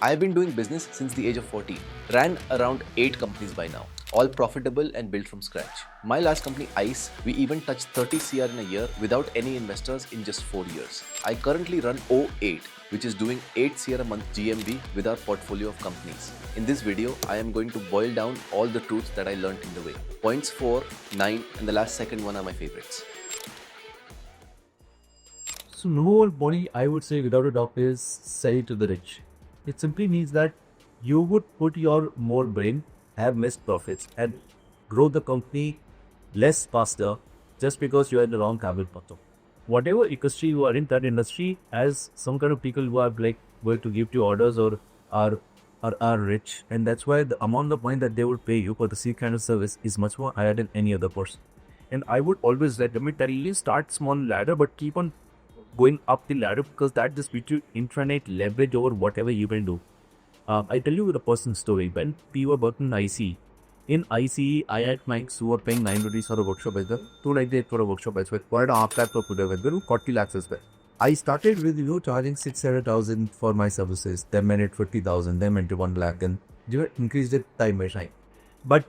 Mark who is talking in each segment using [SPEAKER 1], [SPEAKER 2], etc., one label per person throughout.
[SPEAKER 1] I've been doing business since the age of 14. Ran around 8 companies by now, all profitable and built from scratch. My last company, ICE, we even touched 30 CR in a year without any investors in just 4 years. I currently run O8, which is doing 8 CR a month GMV with our portfolio of companies. In this video, I am going to boil down all the truths that I learned in the way. Points 4, 9, and the last second one are my favorites.
[SPEAKER 2] So nobody, I would say, without a doubt, is sell to the rich. It simply means that you would put your more brain, have missed profits, and grow the company less faster just because you are in the wrong habit path. Whatever industry you are in, that industry has some kind of people who are like going to give you orders or are are rich, and that's why the amount of money that they would pay you for the same kind of service is much more higher than any other person. And I would always recommend that you start small ladder, but keep on going up the ladder because that just gives you infinite leverage over whatever you can do. I tell you the personal story. When we were working in ICE, I had clients who were paying 9 rupees for a workshop as well, 298 for a workshop as well, 1.5 lakh per put as well, 40 lakhs as well. I started with charging 6-7,000 for my services, then went at 50,000, then went to 1 lakh, and increased it time by time. But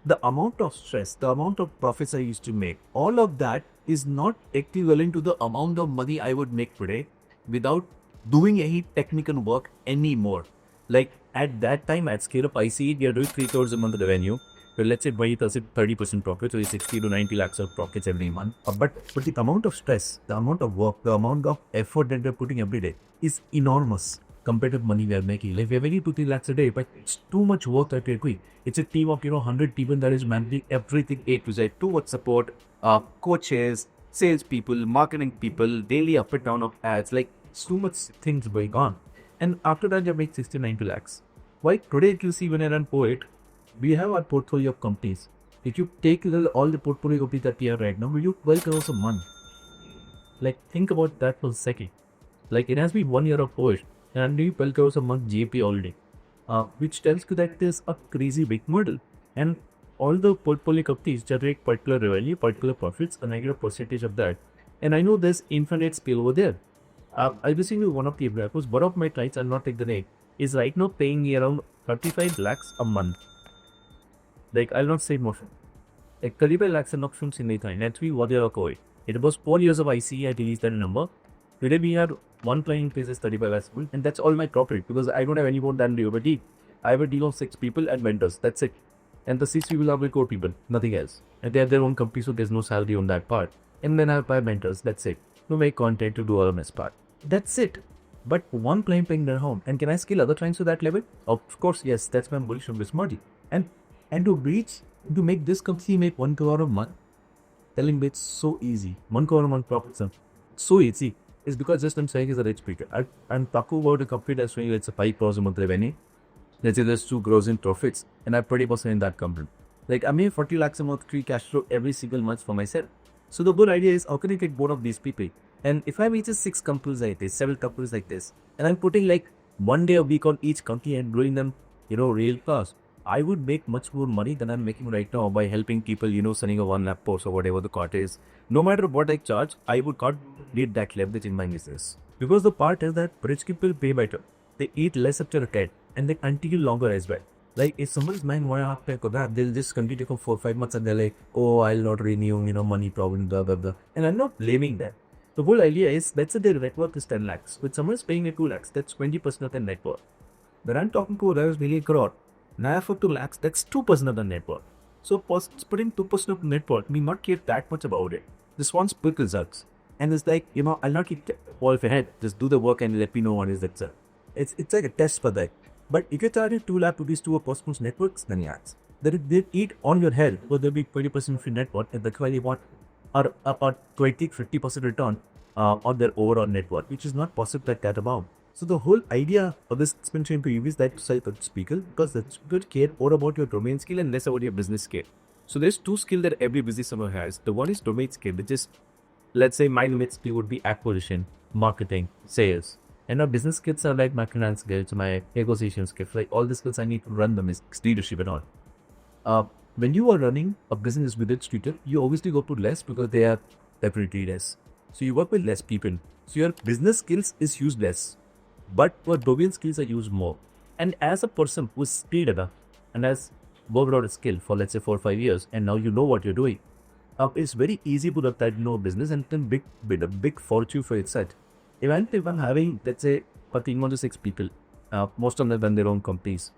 [SPEAKER 2] the amount of stress, the amount of profits I used to make, all of that is not equivalent to the amount of money I would make today without doing any technical work anymore. Like at that time, at scale of ICE, we are doing 3 crores a month revenue. So let's say 30% profit, so 60 to 90 lakhs of profits every month. But the amount of stress, the amount of work, the amount of effort that we're putting every day is enormous compared to money we are making. Like we're making 2-3 lakhs a day, but it's too much work that we're doing. It's a team of 100 people that is managing everything A to Z, towards support, coaches, sales people, marketing people, daily up and down of ads. Like so much things going on. And after that, you make 60-90 lakhs. Why today, if you see when I run Poet, we have our portfolio of companies. If you take all the portfolio companies that we have right now, we do 12 crores a month. Like think about that for a second. Like it has been 1 year of Poet and we 12 crores a month GP already. Which tells you that there's a crazy big model. And all the portfolio companies generate particular revenue, particular profits, a negative percentage of that. And I know there's infinite spill over there. I'll be seeing you one of the examples. One of my clients, I'll not take the name, is right now paying me around 35 lakhs a month. Like I'll not say more. Like 35 lakhs and options in the time. That's we what they are going. It was 4 years of ICE, I released that number. Today we have one client pays 35 lakhs, and that's all my profit because I don't have any more than you. But I have a deal of 6 people and vendors. That's it. And the 6 people are with core people, nothing else. And they have their own company, so there's no salary on that part. And then I have 5 mentors. That's it. To make content to do all this part. That's it. But one client paying their home. And can I scale other clients to that level? Of course, yes. That's why I'm bullish on this model. And to make this company make 1 crore a month, telling me it's so easy. 1 crore a month profits are so easy. It's because just I'm saying is a rich speaker. I'm talking about a company that's showing it's a 5 crores a month revenue. Let's say there's 2 crores in profits and I'm 20% in that company. Like I make 40 lakhs a month free cash flow every single month for myself. So the good idea is how can you get both of these people? And if I reach 6 companies like this, 7 companies like this, and I'm putting like 1 day a week on each company and growing them, real fast, I would make much more money than I'm making right now by helping people, sending a 1 lakh post or whatever the cost is. No matter what I charge, I would not need that leverage in my business. Because the part is that rich people pay better. They eat less after a 10 and they continue longer as well. Like if someone's mind wants to pay that, they'll just continue for 4-5 months and they're like, oh, I'll not renew, money problem, blah, blah, blah. And I'm not blaming that. The whole idea is, let's say their net worth is 10 lakhs. When someone's paying me 2 lakhs, that's 20% of their net worth. When I'm talking to others, nearly a crore. Now for 2 lakhs, that's 2% of the net worth. So putting 2% of net worth, me not care that much about it. Just wants quick results. And it's like, I'll not keep all of your head. Just do the work and let me know what is that, sir. It's like a test for that. But if you're charging 2 lakh rupees to a person's networks, then yes. That they eat on your head, so there'll be 20% free net worth, and that's why they want about 20-50% return on their overall net worth, which is not possible at that amount. So the whole idea of this expansion to you is that speaker, because that's good care more about your domain skill and less about your business skill. So there's 2 skills that every business owner has. The one is domain skill, which is, let's say my domain skill would be acquisition, marketing, sales. And our business skills are like my finance skills, my negotiation skills, like all the skills I need to run them is leadership and all. When you are running a business with its tutor, you obviously go to less because they are definitely less. So you work with less people. So your business skills is used less. but your domain skills are used more. And as a person who's skilled enough and has worked out a skill for let's say 4 or 5 years, and now you know what you're doing, it's very easy to that business and can build a big fortune for itself. Even if I'm having let's say a team of 6 people, most of them run their own companies.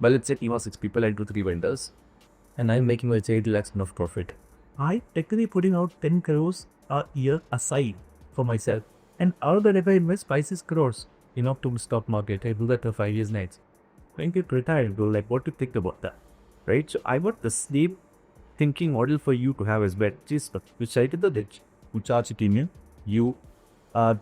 [SPEAKER 2] But let's say team of 6 people and 2 3 vendors, and I'm making let's say 8 lakhs of profit. I technically putting out 10 crores a year aside for myself. And out of that, if I invest 5-6 crores in optimal stock market, I do that for 5 years next. When I get retired, bro, like what do you think about that? Right? So I want the same thinking model for you to have as well. Just which side is the ditch, who charge a premium, you are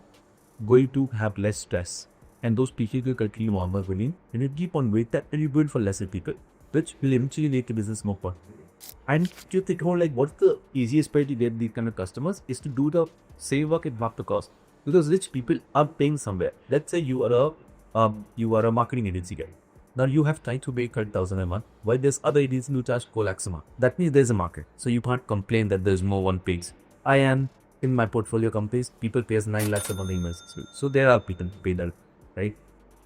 [SPEAKER 2] going to have less stress. And those people will continue more winning. And you keep on with that and you build for lesser people, which will eventually make the business more profitable. And you think about like what's the easiest way to get these kind of customers is to do the same work at half the cost. Because rich people are paying somewhere. Let's say you are a marketing agency guy. Now you have time to pay 30,000 a month, while there's other agencies who charge 4 lakhs a month. That means there's a market. So you can't complain that there's more one pays. I am in my portfolio companies, people pay us 9 lakhs a month investors. So there are people who pay that, right?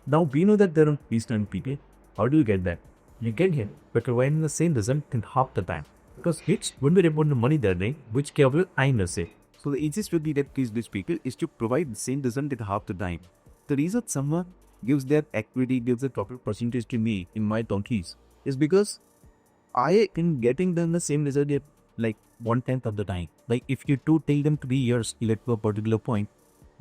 [SPEAKER 2] Now we know that there are these kind of people. How do you get that? You get here, but you're in the same result in half the time. Because it's when we report the money they're doing, which careful I know say. So the easiest way to get these people is to provide the same result at half the time. The reason someone gives their equity, gives a proper percentage to me in my donkeys is because I am getting them the same result at like 1/10 of the time. Like if you two take them 3 years to get to a particular point,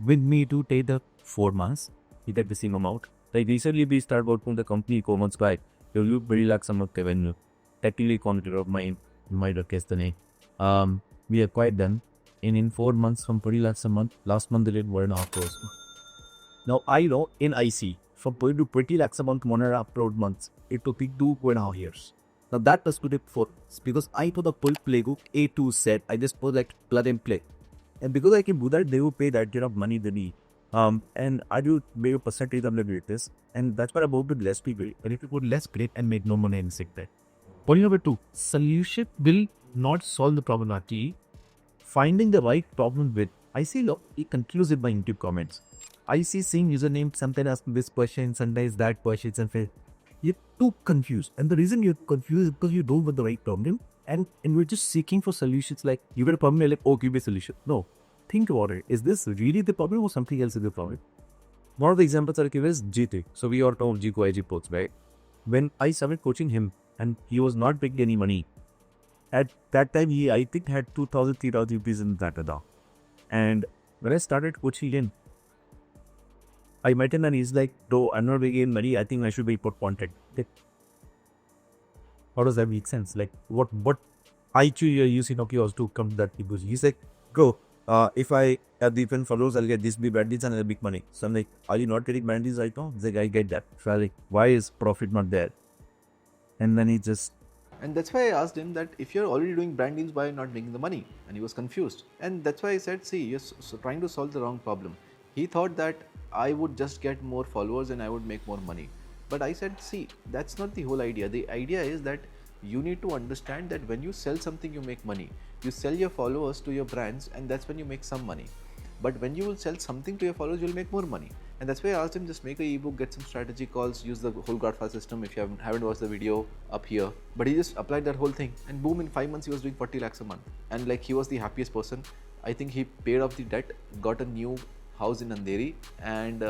[SPEAKER 2] with me to take the 4 months, you get the same amount. Like recently we started working with the company 4 months back. You will very lakh some of revenue. Technically quantity of mine might guess the name. We acquired them. And in 4 months from 20 lakhs a month, last month they did 1.5 crores. Now I know in IC, from 20 lakhs a month, 1.5 months, it took me 2.5 years. Now that was good for because I put the full playbook A to Z. I just put like plug and play. And because I can do that, they will pay that kind of money they need. And I do make a percentage of this. And that's what I work with less people. And if you put less great and make no money in sick there. Point number 2, solution will not solve the problem actually. Finding the right problem with, I see look, he continues it by YouTube comments. I see same username, sometimes asking this question, sometimes that question, and you're too confused. And the reason you're confused is because you don't want the right problem. And we're just seeking for solutions like, you got a problem, you're like, oh, give me a solution. No, think about it. Is this really the problem or something else is the problem? One of the examples I give is GT. So we are told G IG posts, right? When I started coaching him and he was not making any money, at that time, he, I think, had 2,000, 3,000 rupees in that account. And when I started coaching him, I met him and he's like, no, I'm not making money. I think I should be put content. How does that make sense? Like, what I choose you're using was to come to that people. He's like, go, if I have different followers, I'll get this big bandits and I'll make money. So I'm like, are you not getting bandits right now? He's like, I get that. So I'm like, why is profit not there? And then he just...
[SPEAKER 1] And that's why I asked him that if you're already doing brand deals, why are you not making the money? And he was confused. And that's why I said, see, you're trying to solve the wrong problem. He thought that I would just get more followers and I would make more money. But I said, see, that's not the whole idea. The idea is that you need to understand that when you sell something, you make money. You sell your followers to your brands and that's when you make some money. But when you will sell something to your followers, you'll make more money. And that's why I asked him, just make an ebook, get some strategy calls, use the whole Godfather system if you haven't watched the video up here. But he just applied that whole thing and boom, in 5 months he was doing 40 lakhs a month. And like he was the happiest person. I think he paid off the debt, got a new house in Andheri and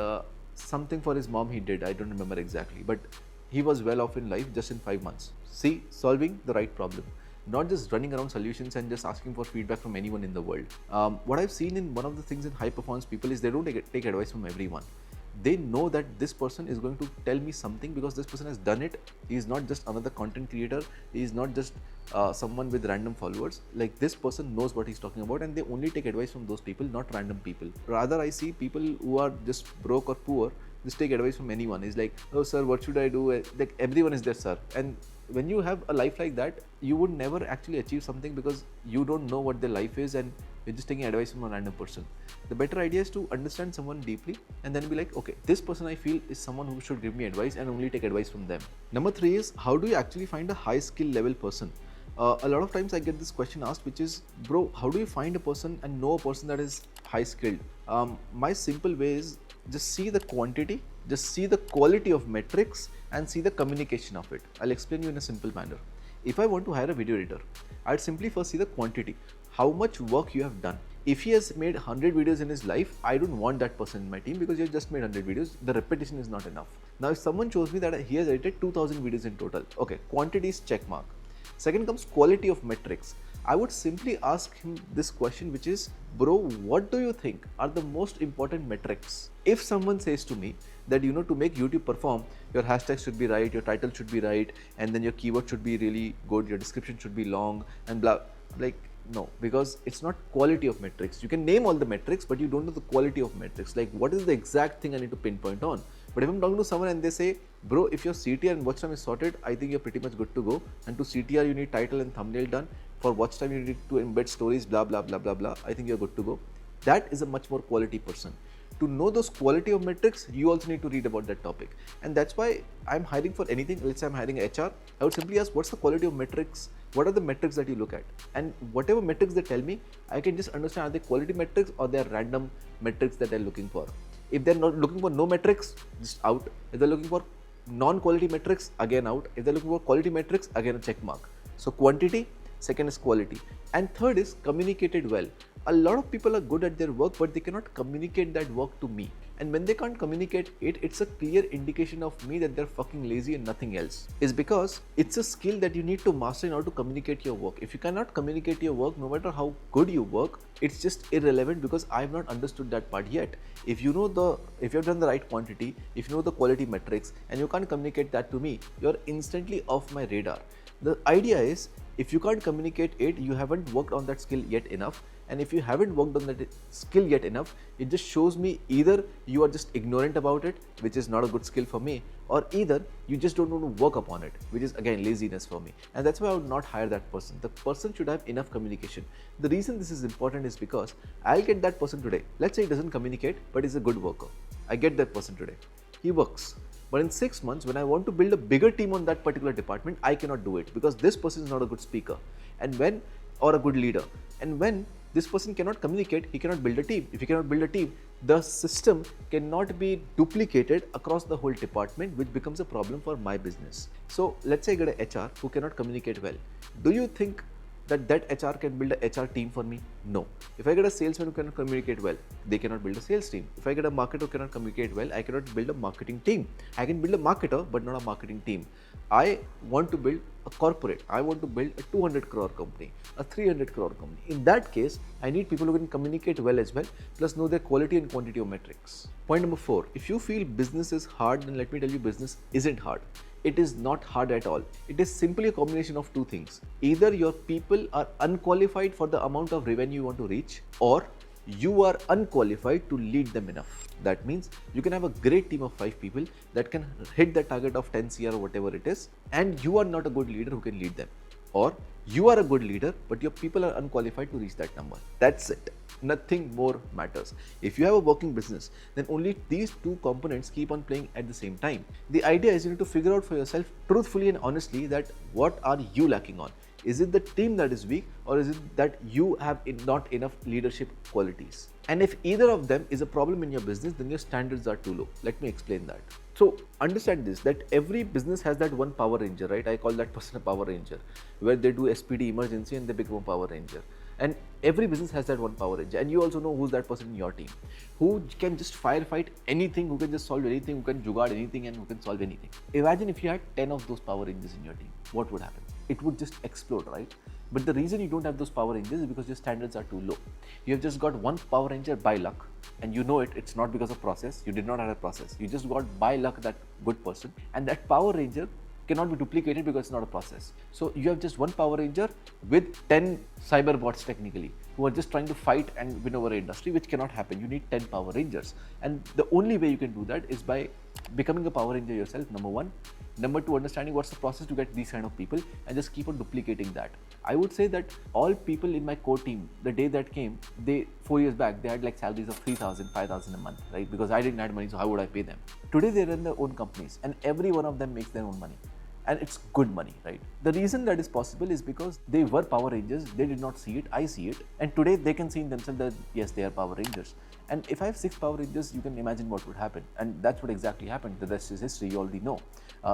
[SPEAKER 1] something for his mom he did. I don't remember exactly, but he was well off in life just in 5 months. See, solving the right problem. Not just running around solutions and just asking for feedback from anyone in the world. What I've seen in one of the things in high performance people is they don't take advice from everyone. They know that this person is going to tell me something because this person has done it. He is not just another content creator. He is not just someone with random followers. Like this person knows what he's talking about and they only take advice from those people, not random people. Rather, I see people who are just broke or poor just take advice from anyone. It's like, oh sir, what should I do? Like everyone is there, sir. And when you have a life like that, you would never actually achieve something because you don't know what their life is and you're just taking advice from a random person. The better idea is to understand someone deeply and then be like, okay, this person I feel is someone who should give me advice and only take advice from them. Number 3 is, how do you actually find a high skill level person? A lot of times I get this question asked, which is, bro, how do you find a person and know a person that is high skilled? My simple way is, Just see the quantity, just see the quality of metrics, and see the communication of it. I'll explain you in a simple manner. If I want to hire a video editor, I'd simply first see the quantity, how much work you have done. If he has made 100 videos in his life, I don't want that person in my team because he has just made 100 videos. The repetition is not enough. Now, if someone shows me that he has edited 2000 videos in total, okay, quantity is check mark. Second comes quality of metrics. I would simply ask him this question, which is, bro, what do you think are the most important metrics? If someone says to me that, to make YouTube perform, your hashtags should be right, your title should be right, and then your keyword should be really good, your description should be long, and blah, like, no, because it's not quality of metrics. You can name all the metrics, but you don't know the quality of metrics. Like, what is the exact thing I need to pinpoint on? But if I'm talking to someone and they say, bro, if your CTR and watch time is sorted, I think you're pretty much good to go. And to CTR, you need title and thumbnail done. For watch time, you need to embed stories, blah, blah, blah, blah, blah. I think you're good to go. That is a much more quality person. To know those quality of metrics, you also need to read about that topic. And that's why I'm hiring for anything. Let's say I'm hiring HR. I would simply ask, what's the quality of metrics? What are the metrics that you look at? And whatever metrics they tell me, I can just understand, are they quality metrics or they are random metrics that they're looking for. If they're not looking for no metrics, just out. If they're looking for non-quality metrics, again out. If they're looking for quality metrics, again a check mark. So quantity, second is quality. And third is communicated well. A lot of people are good at their work, but they cannot communicate that work to me. And when they can't communicate it, it's a clear indication of me that they're fucking lazy and nothing else. Is because it's a skill that you need to master in order to communicate your work. If you cannot communicate your work, no matter how good you work, it's just irrelevant because I've not understood that part yet. If you have done the right quantity, if you know the quality metrics, and you can't communicate that to me, you're instantly off my radar. The idea is, if you can't communicate it, you haven't worked on that skill yet enough. And if you haven't worked on that skill yet enough, it just shows me either you are just ignorant about it, which is not a good skill for me, or either you just don't want to work upon it, which is again laziness for me. And that's why I would not hire that person. The person should have enough communication. The reason this is important is because I'll get that person today. Let's say he doesn't communicate, but he's a good worker. I get that person today. He works. But in 6 months, when I want to build a bigger team on that particular department, I cannot do it because this person is not a good speaker or a good leader. And when this person cannot communicate, he cannot build a team. If he cannot build a team, the system cannot be duplicated across the whole department, which becomes a problem for my business. So let's say I get an HR who cannot communicate well. Do you think that HR can build a HR team for me? No. If I get a salesman who cannot communicate well, they cannot build a sales team. If I get a marketer who cannot communicate well, I cannot build a marketing team. I can build a marketer, but not a marketing team. I want to build a corporate. I want to build a 200 crore company, a 300 crore company. In that case, I need people who can communicate well as well, plus know their quality and quantity of metrics. Point number 4, if you feel business is hard, then let me tell you, business isn't hard. It is not hard at all. It is simply a combination of two things. Either your people are unqualified for the amount of revenue you want to reach, or you are unqualified to lead them enough. That means you can have a great team of 5 people that can hit the target of 10 CR or whatever it is, and you are not a good leader who can lead them. Or you are a good leader, but your people are unqualified to reach that number. That's it. Nothing more matters. If you have a working business, then only these two components keep on playing at the same time. The idea is you need to figure out for yourself truthfully and honestly that what are you lacking on? Is it the team that is weak, or is it that you have not enough leadership qualities? And if either of them is a problem in your business, then your standards are too low. Let me explain that. So understand this, that every business has that one Power Ranger, right? I call that person a Power Ranger, where they do SPD emergency and they become a Power Ranger. And every business has that one Power Ranger, and you also know who's that person in your team, who can just firefight anything, who can just solve anything, who can jugaad anything, and who can solve anything. Imagine if you had 10 of those Power Rangers in your team, what would happen? It would just explode, right? But the reason you don't have those Power Rangers is because your standards are too low. You have just got one Power Ranger by luck, and you know it, it's not because of process. You did not have a process. You just got by luck that good person, and that Power Ranger cannot be duplicated because it's not a process. So you have just one Power Ranger with 10 cyber bots technically, who are just trying to fight and win over an industry, which cannot happen. You need 10 Power Rangers. And the only way you can do that is by becoming a Power Ranger yourself, number 1. Number 2, understanding what's the process to get these kind of people, and just keep on duplicating that. I would say that all people in my core team, the day that came, 4 years back, they had like salaries of 3,000, 5,000 a month, right? Because I didn't have money, so how would I pay them? Today they run their own companies, and every one of them makes their own money. and it's good money, right? The reason that is possible is because they were Power Rangers, they did not see it, I see it, and today they can see in themselves that yes, they are Power Rangers. And if I have 6 Power Rangers, you can imagine what would happen, and that's what exactly happened. The rest is history, you already know.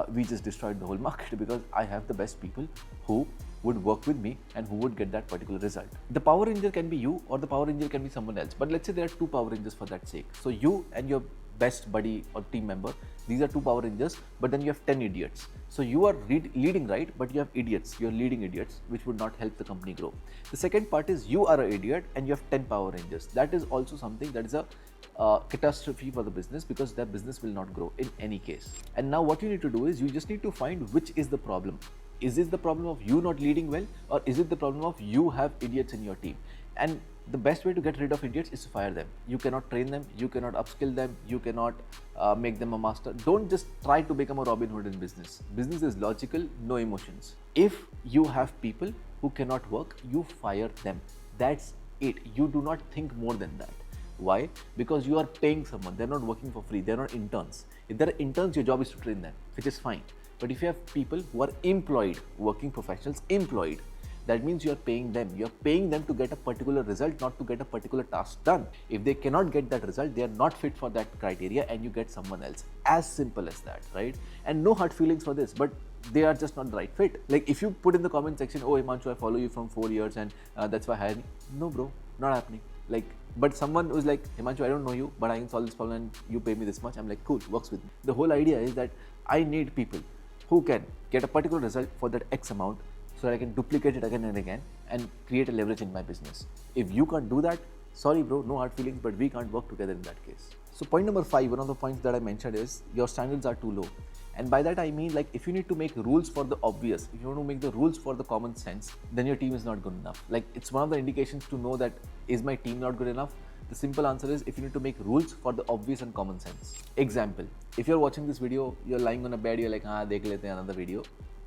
[SPEAKER 1] We just destroyed the whole market because I have the best people who would work with me and who would get that particular result. The Power Ranger can be you, or the Power Ranger can be someone else, but let's say there are 2 Power Rangers for that sake. So you and your best buddy or team member, these are 2 Power Rangers, but then you have 10 idiots. So you are leading right, but you have idiots, you are leading idiots, which would not help the company grow. The second part is you are an idiot and you have 10 Power Rangers. That is also something that is a catastrophe for the business, because that business will not grow in any case. And now what you need to do is you just need to find which is the problem. Is this the problem of you not leading well, or is it the problem of you have idiots in your team? And the best way to get rid of idiots is to fire them. You cannot train them, you cannot upskill them, you cannot make them a master. Don't just try to become a Robin Hood in business. Business is logical, no emotions. If you have people who cannot work, you fire them. That's it. You do not think more than that. Why? Because you are paying someone. They're not working for free. They're not interns. If they're interns, your job is to train them, which is fine. But if you have people who are employed, working professionals, employed, that means you are paying them. You are paying them to get a particular result, not to get a particular task done. If they cannot get that result, they are not fit for that criteria, and you get someone else. As simple as that, right? And no hard feelings for this, but they are just not the right fit. Like if you put in the comment section, oh Himanshu, I follow you from 4 years and that's why I hired me. No bro, not happening. Like, but someone was like, Himanshu, I don't know you, but I can solve this problem and you pay me this much. I'm like, cool, works with me. The whole idea is that I need people who can get a particular result for that X amount, so that I can duplicate it again and again and create a leverage in my business. If you can't do that, sorry bro, no hard feelings, but we can't work together in that case. So point number 5, one of the points that I mentioned is your standards are too low. And by that I mean, like, if you need to make rules for the obvious, if you want to make the rules for the common sense, then your team is not good enough. Like, it's one of the indications to know that, is my team not good enough? The simple answer is, if you need to make rules for the obvious and common sense. Example, if you're watching this video, you're lying on a bed, you're like, dekh lete hain another video.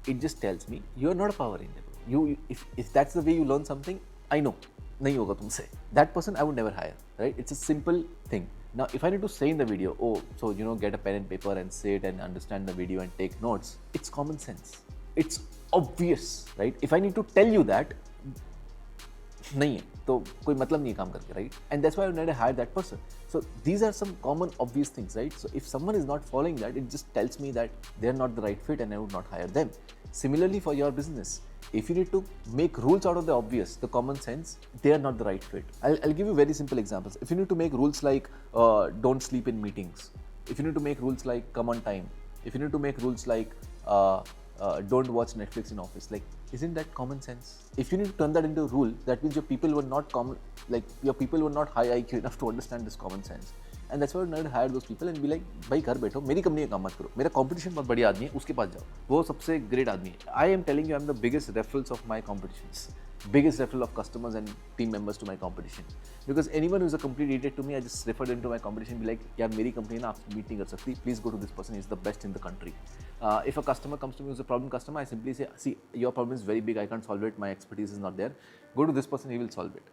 [SPEAKER 1] It just tells me you're not a Power Ranger. If that's the way you learn something, I know, nahi hoga tumse. That person I would never hire, right? It's a simple thing. Now, if I need to say in the video, oh, so get a pen and paper and sit and understand the video and take notes, it's common sense. It's obvious, right? If I need to tell you that, नहीं है तो कोई मतलब नहीं है काम करके, right? And that's why I never hired that person. So these are some common obvious things, right? So if someone is not following that, it just tells me that they are not the right fit and I would not hire them. Similarly for your business, if you need to make rules out of the obvious, the common sense, they are not the right fit. I'll give you very simple examples. If you need to make rules like don't sleep in meetings, if you need to make rules like come on time, if you need to make rules like don't watch Netflix in office, like, isn't that common sense? If you need to turn that into a rule, that means your people were not high IQ enough to understand this common sense. And that's why I never hire those people and be like, भाई घर बैठो, मेरी company में काम मत करो, मेरा competition बहुत बढ़िया आदमी है, उसके पास जाओ, वो सबसे great आदमी है. I am telling you, I'm the biggest referrals of my competitions, biggest referral of customers and team members to my competition. Because anyone who's a complete idiot to me, I just refer them to my competition, be like, यार मेरी company ना आपसे meet नहीं कर सकती, please go to this person, he's the best in the country. If a customer comes to me who's a problem customer, I simply say, see, your problem is very big, I can't solve it, my expertise is not there, go to this person, he will solve it.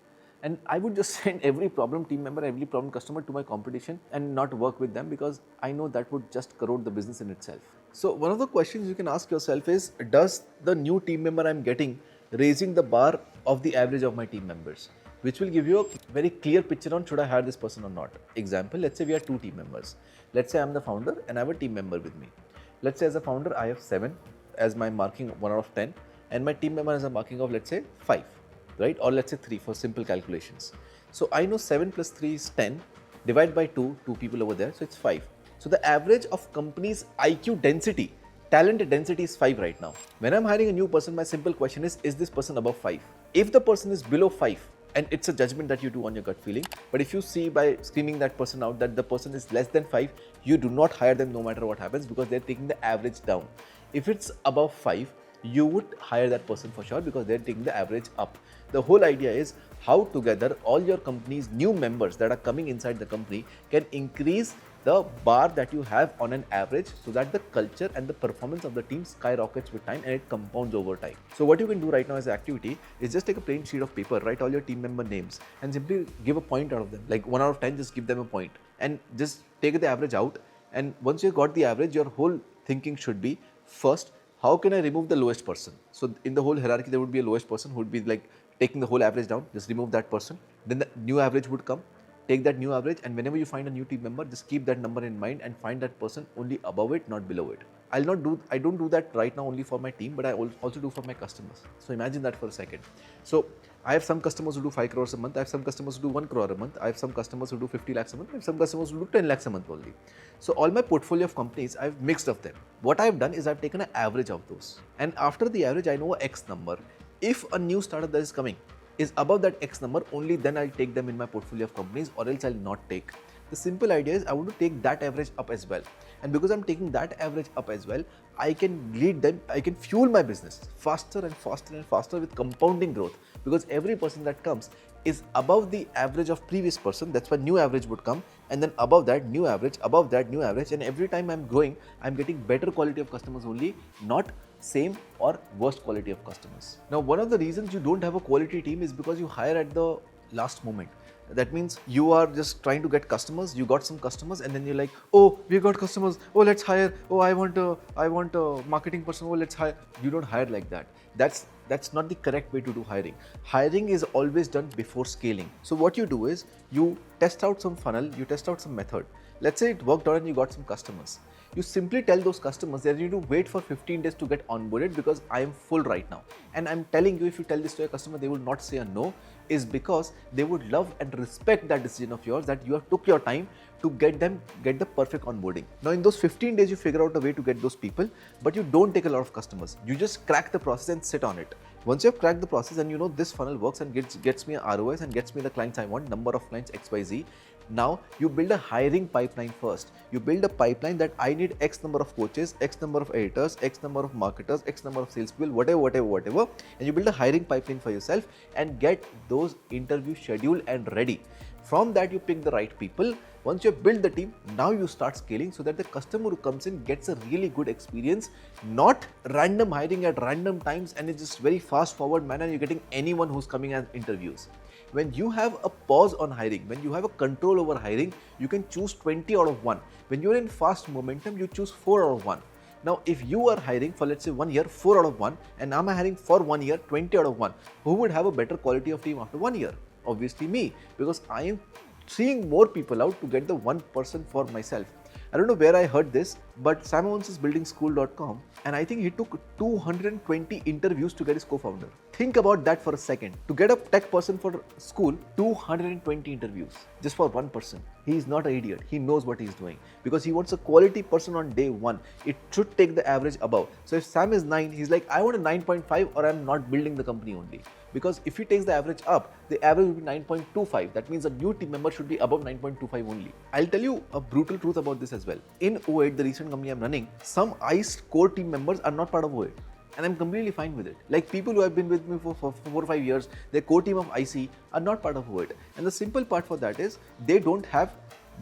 [SPEAKER 1] And I would just send every problem team member, every problem customer to my competition and not work with them, because I know that would just corrode the business in itself. So one of the questions you can ask yourself is, does the new team member I'm getting raising the bar of the average of my team members? Which will give you a very clear picture on should I hire this person or not. Example, let's say we are 2 team members. Let's say I'm the founder and I have a team member with me. Let's say as a founder, I have 7 as my marking 1 out of 10, and my team member has a marking of, let's say, 5. Right? Or let's say 3 for simple calculations. So I know 7 plus 3 is 10, divide by 2 people over there, so it's 5. So the average of company's IQ density, talent density is 5 right now. When I'm hiring a new person, my simple question is this person above 5? If the person is below 5, and it's a judgment that you do on your gut feeling, but if you see by screening that person out that the person is less than 5, you do not hire them no matter what happens, because they're taking the average down. If it's above 5, you would hire that person for sure, because they're taking the average up. The whole idea is how together all your company's new members that are coming inside the company can increase the bar that you have on an average, so that the culture and the performance of the team skyrockets with time and it compounds over time. So what you can do right now as an activity is just take a plain sheet of paper, write all your team member names and simply give a point out of them. Like 1 out of 10, just give them a point and just take the average out. And once you got the average, your whole thinking should be, first, how can I remove the lowest person? So in the whole hierarchy, there would be a lowest person who would be like taking the whole average down, just remove that person. Then the new average would come, take that new average, and whenever you find a new team member, just keep that number in mind and find that person only above it, not below it. I don't do that right now only for my team, but I also do for my customers. So imagine that for a second. So I have some customers who do 5 crores a month. I have some customers who do 1 crore a month. I have some customers who do 50 lakhs a month. I have some customers who do 10 lakhs a month only. So all my portfolio of companies, I've mixed of them. What I've done is I've taken an average of those. And after the average, I know a X number. If a new startup that is coming is above that X number, only then I'll take them in my portfolio of companies, or else I'll not take. The simple idea is I want to take that average up as well. And because I'm taking that average up as well, I can lead them, I can fuel my business faster and faster and faster with compounding growth, because every person that comes is above the average of previous person. That's why new average would come, and then above that new average, above that new average, and every time I'm growing, I'm getting better quality of customers only, not same or worst quality of customers. Now, one of the reasons you don't have a quality team is because you hire at the last moment. That means you are just trying to get customers. You got some customers, and then you're like, oh, we got customers. Oh, let's hire. Oh, I want a marketing person. Oh, let's hire. You don't hire like that. That's not the correct way to do hiring. Hiring is always done before scaling. So what you do is you test out some funnel. You test out some method. Let's say it worked out and you got some customers. You simply tell those customers that you need to wait for 15 days to get onboarded because I am full right now. And I'm telling you, if you tell this to a customer, they will not say a no, is because they would love and respect that decision of yours, that you have took your time to get the perfect onboarding. Now in those 15 days, you figure out a way to get those people, but you don't take a lot of customers. You just crack the process and sit on it. Once you have cracked the process and you know this funnel works and gets me ROIs and gets me the clients I want, number of clients XYZ, now you build a hiring pipeline first. You build a pipeline that I need X number of coaches, X number of editors, X number of marketers, X number of salespeople, whatever. And you build a hiring pipeline for yourself and get those interviews scheduled and ready. From that, you pick the right people. Once you have built the team, now you start scaling so that the customer who comes in gets a really good experience, not random hiring at random times and it's just very fast forward manner. You're getting anyone who's coming as interviews. When you have a pause on hiring, when you have a control over hiring, you can choose 20 out of 1. When you're in fast momentum, you choose 4 out of 1. Now, if you are hiring for let's say 1 year, 4 out of 1, and I'm hiring for 1 year, 20 out of 1, who would have a better quality of team after 1 year? Obviously me, because I am seeing more people out to get the one person for myself. I don't know where I heard this, but Sam Owens is building school.com, and I think he took 220 interviews to get his co-founder. Think about that for a second. To get a tech person for school, 220 interviews just for one person. He is not an idiot. He knows what he's doing because he wants a quality person on day one. It should take the average above. So if Sam is 9, he's like, I want a 9.5 or I'm not building the company only. Because if he takes the average up, the average will be 9.25. That means a new team member should be above 9.25 only. I'll tell you a brutal truth about this as well. In O8, the recent company I'm running, some ICE core team members are not part of O8. And I'm completely fine with it. Like people who have been with me for 4 or 5 years, their core team of IC are not part of O8. And the simple part for that is they don't have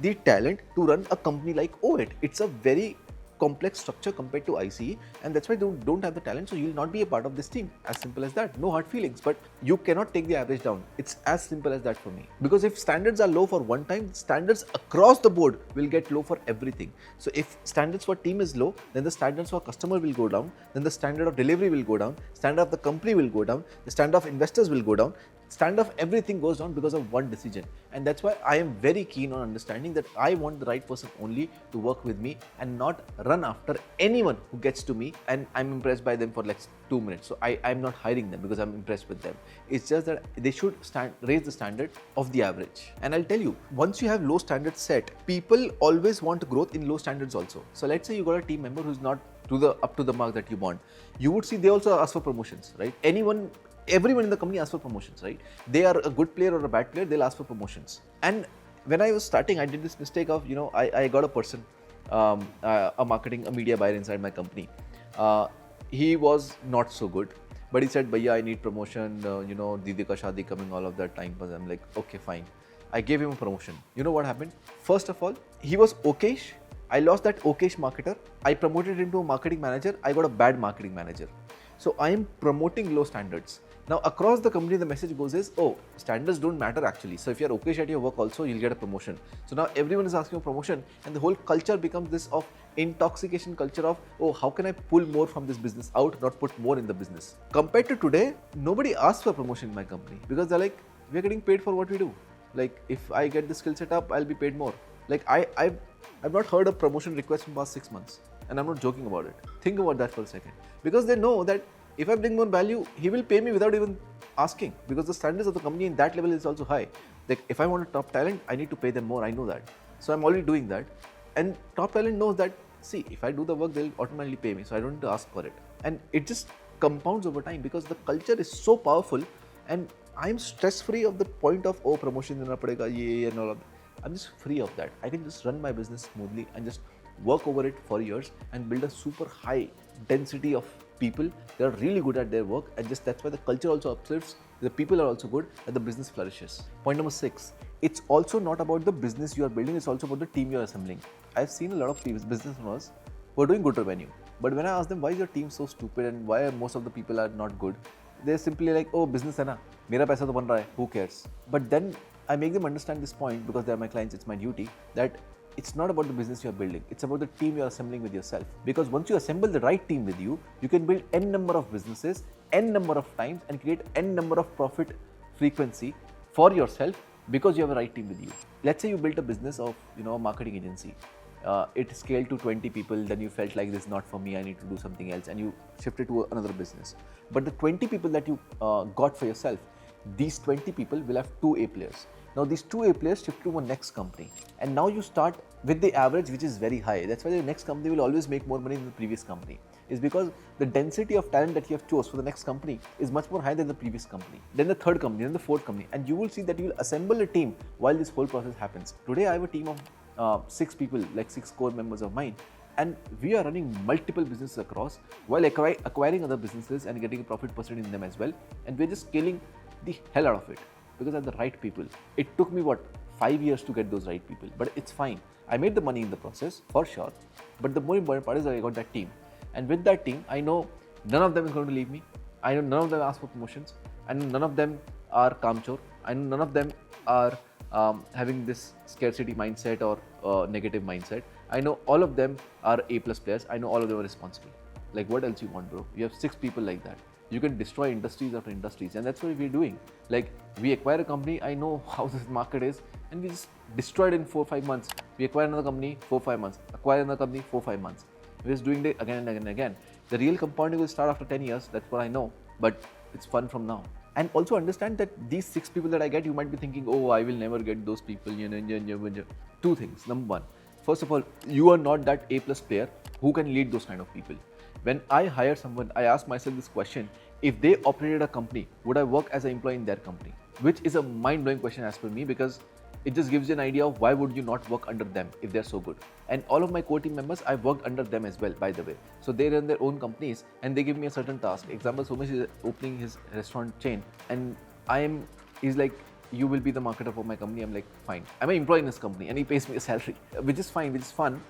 [SPEAKER 1] the talent to run a company like O8. It's a very complex structure compared to ICE, and that's why they don't have the talent, so you'll not be a part of this team. As simple as that. No hard feelings, but you cannot take the average down. It's as simple as that for me. Because if standards are low for one time, standards across the board will get low for everything. So if standards for team is low, then the standards for customer will go down, then the standard of delivery will go down, standard of the company will go down, the standard of investors will go down. Standard of everything goes down because of one decision. And that's why I am very keen on understanding that I want the right person only to work with me and not run after anyone who gets to me and I'm impressed by them for like 2 minutes. So I'm not hiring them because I'm impressed with them. It's just that they should raise the standard of the average. And I'll tell you, once you have low standards set, people always want growth in low standards also. So let's say you got a team member who's not up to the mark that you want. You would see they also ask for promotions, right? Everyone in the company asks for promotions, right? They are a good player or a bad player, they'll ask for promotions. And when I was starting, I did this mistake of, I got a person, a media buyer inside my company. He was not so good, but he said, Bhaiya, I need promotion, Didi ka shadi coming, all of that time. But I'm like, okay, fine. I gave him a promotion. You know what happened? First of all, he was okayish. I lost that okayish marketer. I promoted him to a marketing manager. I got a bad marketing manager. So I am promoting low standards. Now across the company, the message goes is, oh, standards don't matter actually. So if you're okay at your work also, you'll get a promotion. So now everyone is asking for promotion and the whole culture becomes this of intoxication culture of, oh, how can I pull more from this business out, not put more in the business. Compared to today, nobody asks for promotion in my company because they're like, we're getting paid for what we do. Like if I get the skill set up, I'll be paid more. Like I've not heard a promotion request in past 6 months, and I'm not joking about it. Think about that for a second, because they know that if I bring more value, he will pay me without even asking, because the standards of the company in that level is also high. Like if I want a top talent, I need to pay them more. I know that, so I'm already doing that, and top talent knows that. See, if I do the work, they'll automatically pay me, so I don't need to ask for it, and it just compounds over time because the culture is so powerful, and I'm stress free of the point of, oh, promotion dena padega, ye and all of that. I'm just free of that. I can just run my business smoothly and just work over it for years and build a super high density of people that are really good at their work, and just that's why the culture also uplifts, the people are also good, and the business flourishes. Point number 6, it's also not about the business you are building, it's also about the team you are assembling. I've seen a lot of business owners who are doing good revenue, but when I ask them, why is your team so stupid and why are most of the people are not good, they're simply like, oh, business hai na, mera paisa to ban raha hai, who cares? But then I make them understand this point, because they are my clients, it's my duty, that it's not about the business you are building, it's about the team you are assembling with yourself. Because once you assemble the right team with you, you can build n number of businesses, n number of times, and create n number of profit frequency for yourself, because you have a right team with you. Let's say you built a business of, a marketing agency. It scaled to 20 people, then you felt like this is not for me, I need to do something else, and you shifted to another business. But the 20 people that you got for yourself, these 20 people will have 2 A players. Now these 2 A players shift to a next company, and now you start with the average, which is very high. That's why the next company will always make more money than the previous company, is because the density of talent that you have chose for the next company is much more high than the previous company, then the third company, then the fourth company, and you will see that you will assemble a team while this whole process happens. Today I have a team of 6 people, like 6 core members of mine, and we are running multiple businesses across while acquiring other businesses and getting a profit percentage in them as well, and we're just scaling the hell out of it because I have the right people. It took me 5 years to get those right people, but it's fine. I made the money in the process for sure, but the more important part is that I got that team, and with that team I know none of them is going to leave me. I know none of them ask for promotions. I know none of them are kamchor. I know none of them are having this scarcity mindset or negative mindset. I know all of them are A+ players. I know all of them are responsible. Like, what else you want, bro? You have 6 people like that. You can destroy industries after industries, and that's what we're doing. Like, we acquire a company, I know how this market is, and we just destroy it in 4-5 months. We acquire another company, 4-5 months. Acquire another company, 4-5 months. We're just doing it again and again and again. The real compounding will start after 10 years, that's what I know, but it's fun from now. And also understand that these 6 people that I get, you might be thinking, oh, I will never get those people. 2 things. Number 1, first of all, you are not that A+ player who can lead those kind of people. When I hire someone, I ask myself this question: if they operated a company, would I work as an employee in their company? Which is a mind-blowing question as per me, because it just gives you an idea of why would you not work under them if they're so good. And all of my core team members, I've worked under them as well, by the way. So they run their own companies and they give me a certain task. Example, Somesh is opening his restaurant chain, and he's like, you will be the marketer for my company. I'm like, fine. I'm an employee in this company and he pays me a salary, which is fine, which is fun,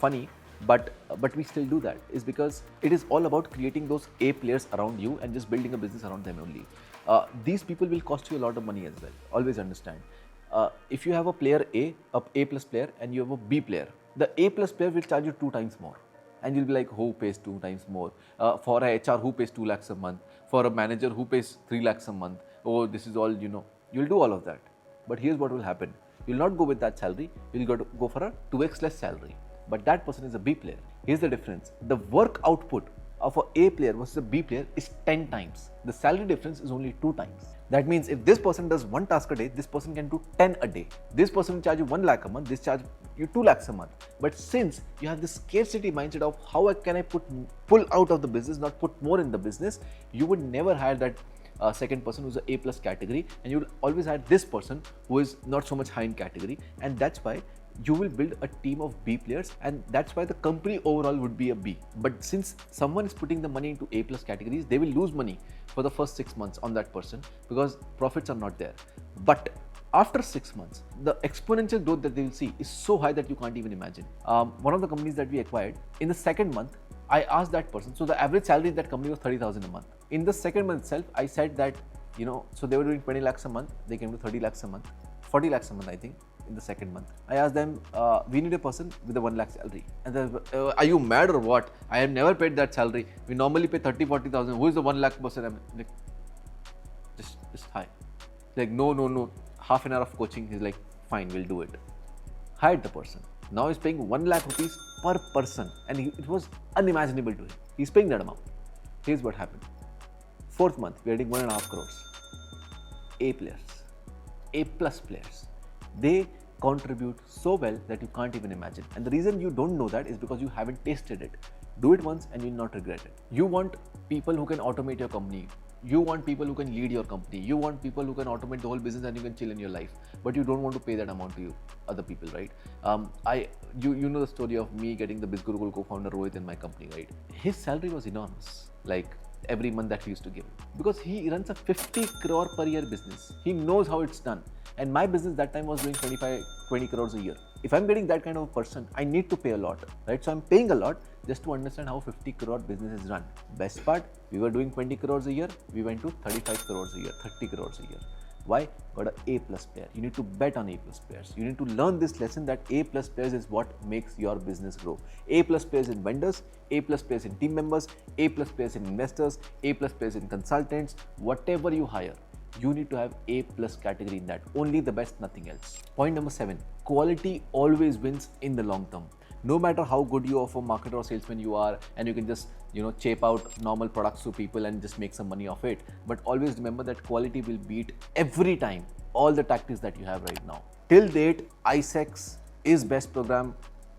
[SPEAKER 1] funny. But we still do that, is because it is all about creating those A players around you and just building a business around them only. These people will cost you a lot of money as well. Always understand. If you have a player A+ player, and you have a B player, the A+ player will charge you 2 times more. And you'll be like, who pays 2 times more? For a HR, who pays 2 lakhs a month? For a manager, who pays 3 lakhs a month? Oh, this is all, You'll do all of that. But here's what will happen. You'll not go with that salary. You'll go for a 2x less salary. But that person is a B player. Here's the difference. The work output of an A player versus a B player is 10 times. The salary difference is only 2 times. That means if this person does 1 task a day, this person can do 10 a day. This person will charge you 1 lakh a month, this charge you 2 lakhs a month. But since you have this scarcity mindset of how can I pull out of the business, not put more in the business, you would never hire that second person who's an A+ category, and you will always hire this person who is not so much high in category. And that's why you will build a team of B players, and that's why the company overall would be a B. But since someone is putting the money into A+ categories, they will lose money for the first 6 months on that person because profits are not there. But after 6 months, the exponential growth that they will see is so high that you can't even imagine. One of the companies that we acquired, in the second month, I asked that person, so the average salary in that company was 30,000 a month. In the second month itself, I said that, so they were doing 20 lakhs a month, they came to 30 lakhs a month, 40 lakhs a month, I think. in the second month. I asked them, we need a person with a 1 lakh salary. And they are you mad or what? I have never paid that salary. We normally pay 30,000-40,000. Who is the 1 lakh person? I'm like, just hi. Like, no. Half an hour of coaching. He's like, fine, we'll do it. Hired the person. Now he's paying 1 lakh rupees per person. And it was unimaginable to him. He's paying that amount. Here's what happened. Fourth month, we're getting 1.5 crores. A players, A plus players. They contribute so well that you can't even imagine. And the reason you don't know that is because you haven't tasted it. Do it once and you'll not regret it. You want people who can automate your company. You want people who can lead your company. You want people who can automate the whole business and you can chill in your life. But you don't want to pay that amount to you, other people, right? You know the story of me getting the Bizgurukul co-founder Rohit in my company, right? His salary was enormous. Like every month that he used to give, because he runs a 50 crore per year business. He knows how it's done. And my business that time was doing 20 crores a year. If I'm getting that kind of a person, I need to pay a lot, right? So I'm paying a lot just to understand how 50 crore business is run. Best part, we were doing 20 crores a year. We went to 35 crores a year, 30 crores a year. Why? Got an A plus player. You need to bet on A plus players. You need to learn this lesson that A plus players is what makes your business grow. A plus players in vendors, A plus players in team members, A plus players in investors, A plus players in consultants. Whatever you hire, you need to have A plus category in that. Only the best, nothing else. Point number 7, quality always wins in the long term. No matter how good you are for marketer or salesman you are, and you can just chape out normal products to people and just make some money off it, but always remember that quality will beat every time all the tactics that you have right now. Till date, ISEX is best program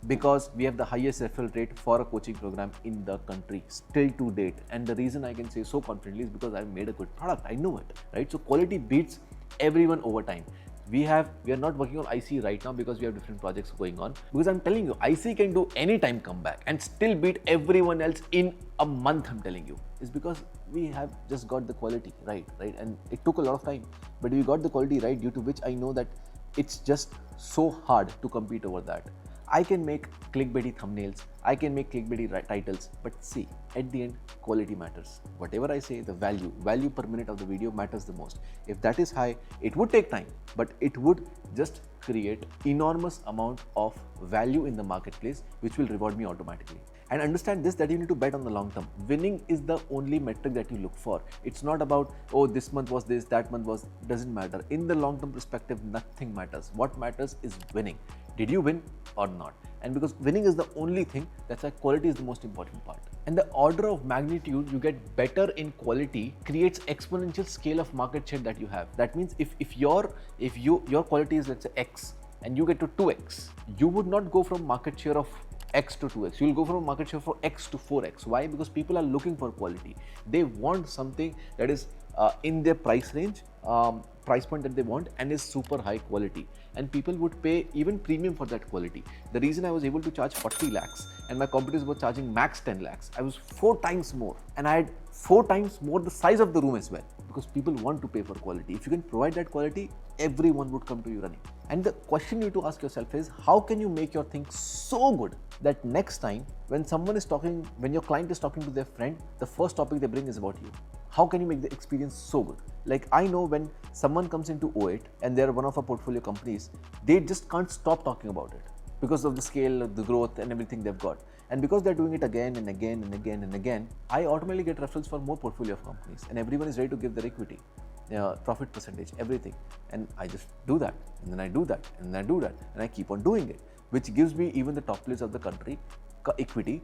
[SPEAKER 1] because we have the highest referral rate for a coaching program in the country still to date. And the reason I can say so confidently is because I've made a good product. I know it, right? So quality beats everyone over time. We are not working on IC right now because we have different projects going on. Because I'm telling you, IC can do anytime comeback and still beat everyone else in a month, I'm telling you. It's because we have just got the quality right? And it took a lot of time, but we got the quality right, due to which I know that it's just so hard to compete over that. I can make clickbaity thumbnails, I can make clickbaity titles, but see, at the end, quality matters. Whatever I say, the value per minute of the video matters the most. If that is high, it would take time, but it would just create enormous amount of value in the marketplace, which will reward me automatically. And understand this, that you need to bet on the long term. Winning is the only metric that you look for. It's not about, oh, this month was this, that month was, doesn't matter. In the long term perspective, nothing matters. What matters is winning. Did you win or not? And because winning is the only thing, that's why quality is the most important part. And the order of magnitude you get better in quality creates exponential scale of market share that you have. That means if your quality is, let's say, X, and you get to 2X, you would not go from market share of X to 2X. You will go from market share for X to 4X. Why? Because people are looking for quality. They want something that is in their price range, price point that they want, and is super high quality. And people would pay even premium for that quality. The reason I was able to charge 40 lakhs and my competitors were charging max 10 lakhs, I was 4 times more, and I had 4 times more the size of the room as well, because people want to pay for quality. If you can provide that quality, everyone would come to you running. And the question you need to ask yourself is, how can you make your thing so good that next time when your client is talking to their friend, the first topic they bring is about you? How can you make the experience so good? Like, I know when someone comes into O8 and they're one of our portfolio companies, they just can't stop talking about it because of the scale, the growth and everything they've got. And because they're doing it again and again and again and again, I automatically get referrals for more portfolio of companies, and everyone is ready to give their equity, profit percentage, everything. And I just do that, and then I do that, and then I do that, and I keep on doing it, which gives me even the top players of the country equity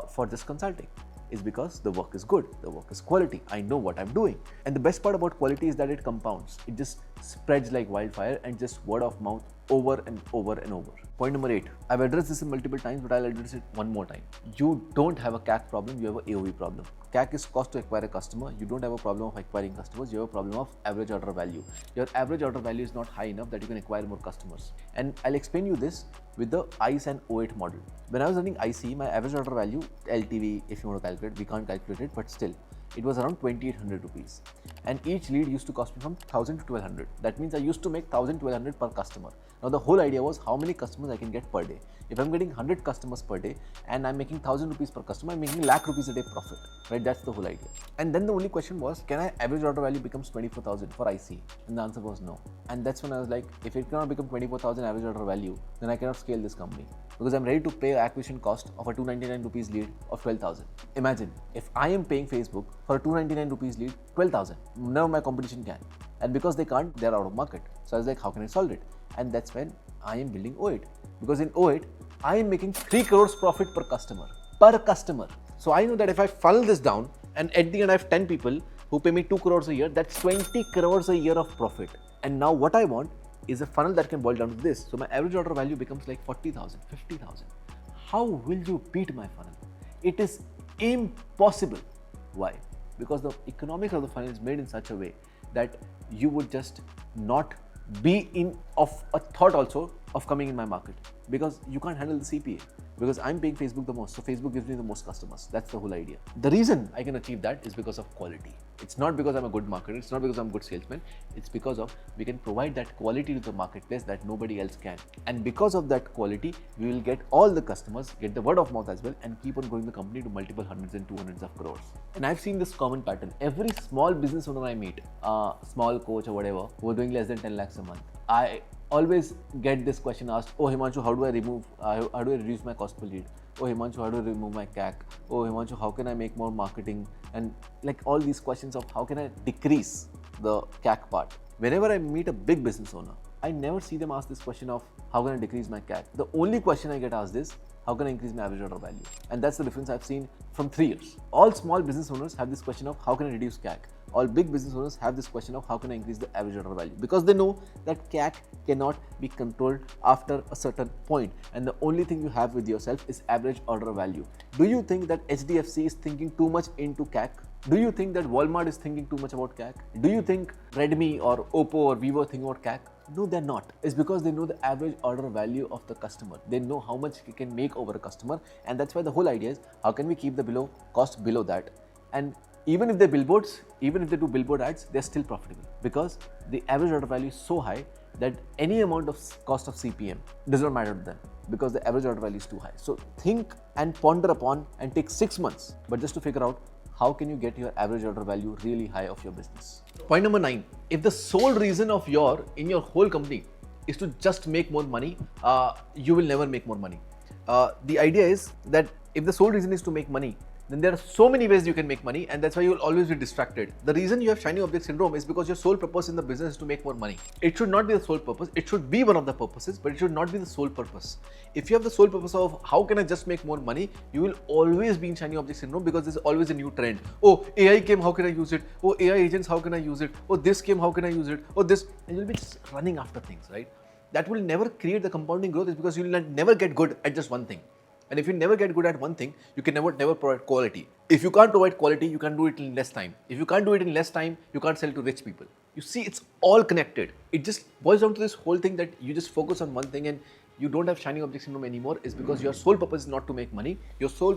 [SPEAKER 1] for just consulting. Is because the work is good, the work is quality, I know what I'm doing. And the best part about quality is that it compounds. It just spreads like wildfire and just word of mouth over and over and over. Point number 8, I've addressed this in multiple times, but I'll address it one more time. You don't have a CAC problem, you have an AOV problem. CAC is cost to acquire a customer. You don't have a problem of acquiring customers, you have a problem of average order value. Your average order value is not high enough that you can acquire more customers. And I'll explain you this with the ICE and O8 model. When I was running IC, my average order value, LTV, if you want to calculate, we can't calculate it, but still, it was around 2,800 rupees. And each lead used to cost me from 1,000 to 1,200. That means I used to make 1,000, 1,200 per customer. Now the whole idea was how many customers I can get per day. If I'm getting 100 customers per day and I'm making 1,000 rupees per customer, I'm making lakh rupees a day profit, right? That's the whole idea. And then the only question was, can I average order value becomes 24,000 for IC? And the answer was no. And that's when I was like, if it cannot become 24,000 average order value, then I cannot scale this company, because I'm ready to pay acquisition cost of a 299 rupees lead of 12,000. Imagine if I am paying Facebook for a 299 rupees lead 12,000. None of my competition can. And because they can't, they're out of market. So I was like, how can I solve it? And that's when I am building O8. Because in O8, I am making 3 crores profit per customer. Per customer. So I know that if I funnel this down and at the end I have 10 people who pay me 2 crores a year, that's 20 crores a year of profit. And now what I want is a funnel that can boil down to this. So my average order value becomes like 40,000, 50,000. How will you beat my funnel? It is impossible. Why? Because the economics of the funnel is made in such a way that you would just not be in of a thought also of coming in my market, because you can't handle the CPA, because I'm paying Facebook the most, so Facebook gives me the most customers. That's the whole idea. The reason I can achieve that is because of quality. It's not because I'm a good marketer, it's not because I'm a good salesman, it's because of we can provide that quality to the marketplace that nobody else can. And because of that quality, we will get all the customers, get the word of mouth as well, and keep on growing the company to multiple hundreds and 200s of crores. And I've seen this common pattern. Every small business owner I meet, small coach or whatever, who are doing less than 10 lakhs a month, I always get this question asked, oh Himanshu, how do I reduce my cost per lead? Oh Himanshu, how do I remove my CAC? Oh Himanshu, how can I make more marketing? And like all these questions of how can I decrease the CAC part. Whenever I meet a big business owner, I never see them ask this question of how can I decrease my CAC. The only question I get asked is, how can I increase my average order value? And that's the difference I've seen from 3 years. All small business owners have this question of how can I reduce CAC. All big business owners have this question of how can I increase the average order value, because they know that CAC cannot be controlled after a certain point, and the only thing you have with yourself is average order value. Do you think that HDFC is thinking too much into CAC? Do you think that Walmart is thinking too much about CAC? Do you think Redmi or Oppo or Vivo are thinking about CAC? No, they're not. It's because they know the average order value of the customer. They know how much you can make over a customer, and that's why the whole idea is how can we keep the cost below that. And even if they're billboards, even if they do billboard ads, they're still profitable, because the average order value is so high that any amount of cost of CPM does not matter to them, because the average order value is too high. So think and ponder upon and take 6 months, but just to figure out how can you get your average order value really high of your business. Point number 9, if the sole reason of in your whole company is to just make more money, you will never make more money. The idea is that if the sole reason is to make money, then there are so many ways you can make money, and that's why you will always be distracted. The reason you have shiny object syndrome is because your sole purpose in the business is to make more money. It should not be the sole purpose. It should be one of the purposes, but it should not be the sole purpose. If you have the sole purpose of how can I just make more money, you will always be in shiny object syndrome, because there's always a new trend. Oh, AI came, how can I use it? Oh, AI agents, how can I use it? Oh, this came, how can I use it? Oh, this, and you'll be just running after things, right? That will never create the compounding growth, is because you will never get good at just one thing. And if you never get good at one thing, you can never provide quality. If you can't provide quality, you can't do it in less time. If you can't do it in less time, you can't sell to rich people. You see, it's all connected. It just boils down to this whole thing that you just focus on one thing and you don't have shiny object syndrome anymore, is because your sole purpose is not to make money. Your sole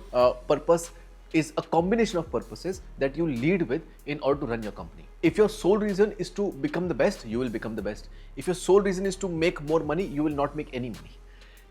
[SPEAKER 1] purpose is a combination of purposes that you lead with in order to run your company. If your sole reason is to become the best, you will become the best. If your sole reason is to make more money, you will not make any money.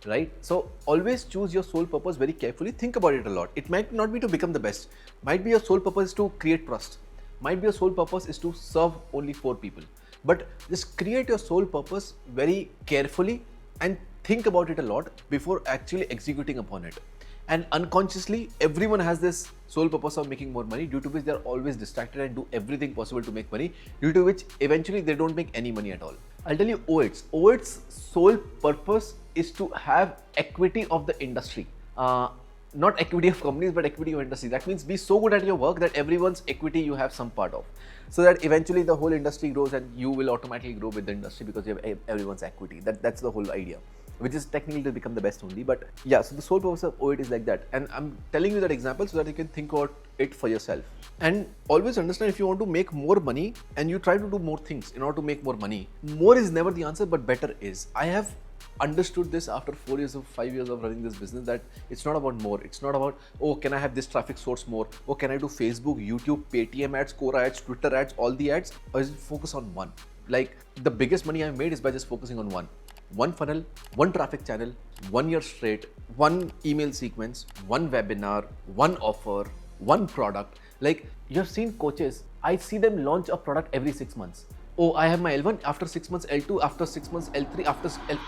[SPEAKER 1] Right? So always choose your sole purpose very carefully. Think about it a lot. It might not be to become the best. Might be your sole purpose is to create trust. Might be your sole purpose is to serve only 4 people. But just create your sole purpose very carefully and think about it a lot before actually executing upon it. And unconsciously, everyone has this sole purpose of making more money, due to which they are always distracted and do everything possible to make money, due to which eventually they don't make any money at all. I'll tell you O8's sole purpose is to have equity of the industry. Not equity of companies, but equity of industry. That means be so good at your work that everyone's equity you have some part of, so that eventually the whole industry grows and you will automatically grow with the industry because you have everyone's equity. That's the whole idea, which is technically to become the best only. But yeah, so the sole purpose of O8 is like that. And I'm telling you that example so that you can think about it for yourself. And always understand, if you want to make more money and you try to do more things in order to make more money, more is never the answer, but better is. I have understood this after 5 years of running this business, that it's not about more. It's not about, oh, can I have this traffic source more? Oh, can I do Facebook, YouTube, Paytm ads, Quora ads, Twitter ads, all the ads? Or is it focus on one? Like the biggest money I've made is by just focusing on one funnel, one traffic channel, 1 year straight, one email sequence, one webinar, one offer, one product. Like you've seen coaches, I see them launch a product every 6 months. Oh, I have my L1, after 6 months L2, after 6 months L3, after L.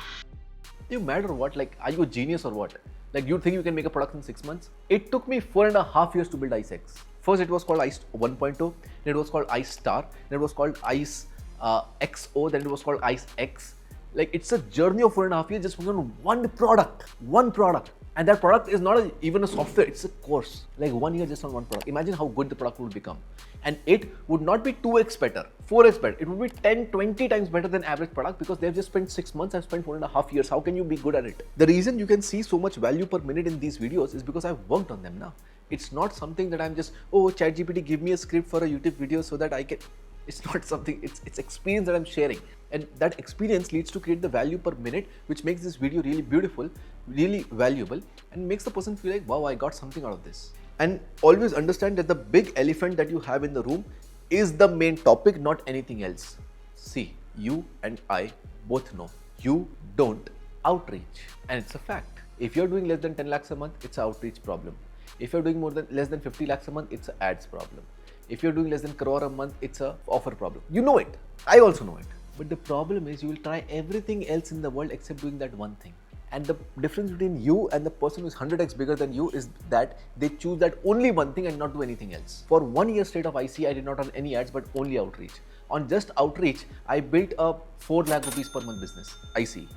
[SPEAKER 1] You mad or what? Like, are you a genius or what? Like, you think you can make a product in 6 months? It took me 4.5 years to build IceX. First, it was called ICE 1.0, then it was called ICE Star, then it was called ICE XO, then it was called ICE X. Like, it's a journey of 4.5 years just working on one product. And that product is not even a software, it's a course. Like 1 year just on one product. Imagine how good the product would become. And it would not be 2x better, 4x better. It would be 10, 20 times better than average product because they've just spent 6 months, I've spent 4.5 years. How can you be good at it? The reason you can see so much value per minute in these videos is because I've worked on them now. It's not something that I'm just, oh, ChatGPT, give me a script for a YouTube video so that I can. It's not something, it's experience that I'm sharing. And that experience leads to create the value per minute, which makes this video really beautiful, really valuable, and makes the person feel like, wow, I got something out of this. And always understand that the big elephant that you have in the room is the main topic, not anything else. See, you and I both know you don't outreach. And it's a fact. If you're doing less than 10 lakhs a month, it's an outreach problem. If you're doing less than 50 lakhs a month, it's an ads problem. If you're doing less than crore a month, it's an offer problem. You know it. I also know it. But the problem is you will try everything else in the world except doing that one thing. And the difference between you and the person who is 100x bigger than you is that they choose that only one thing and not do anything else. For 1 year straight of IC, I did not run any ads but only outreach. On just outreach, I built a 4 lakh rupees per month business, IC,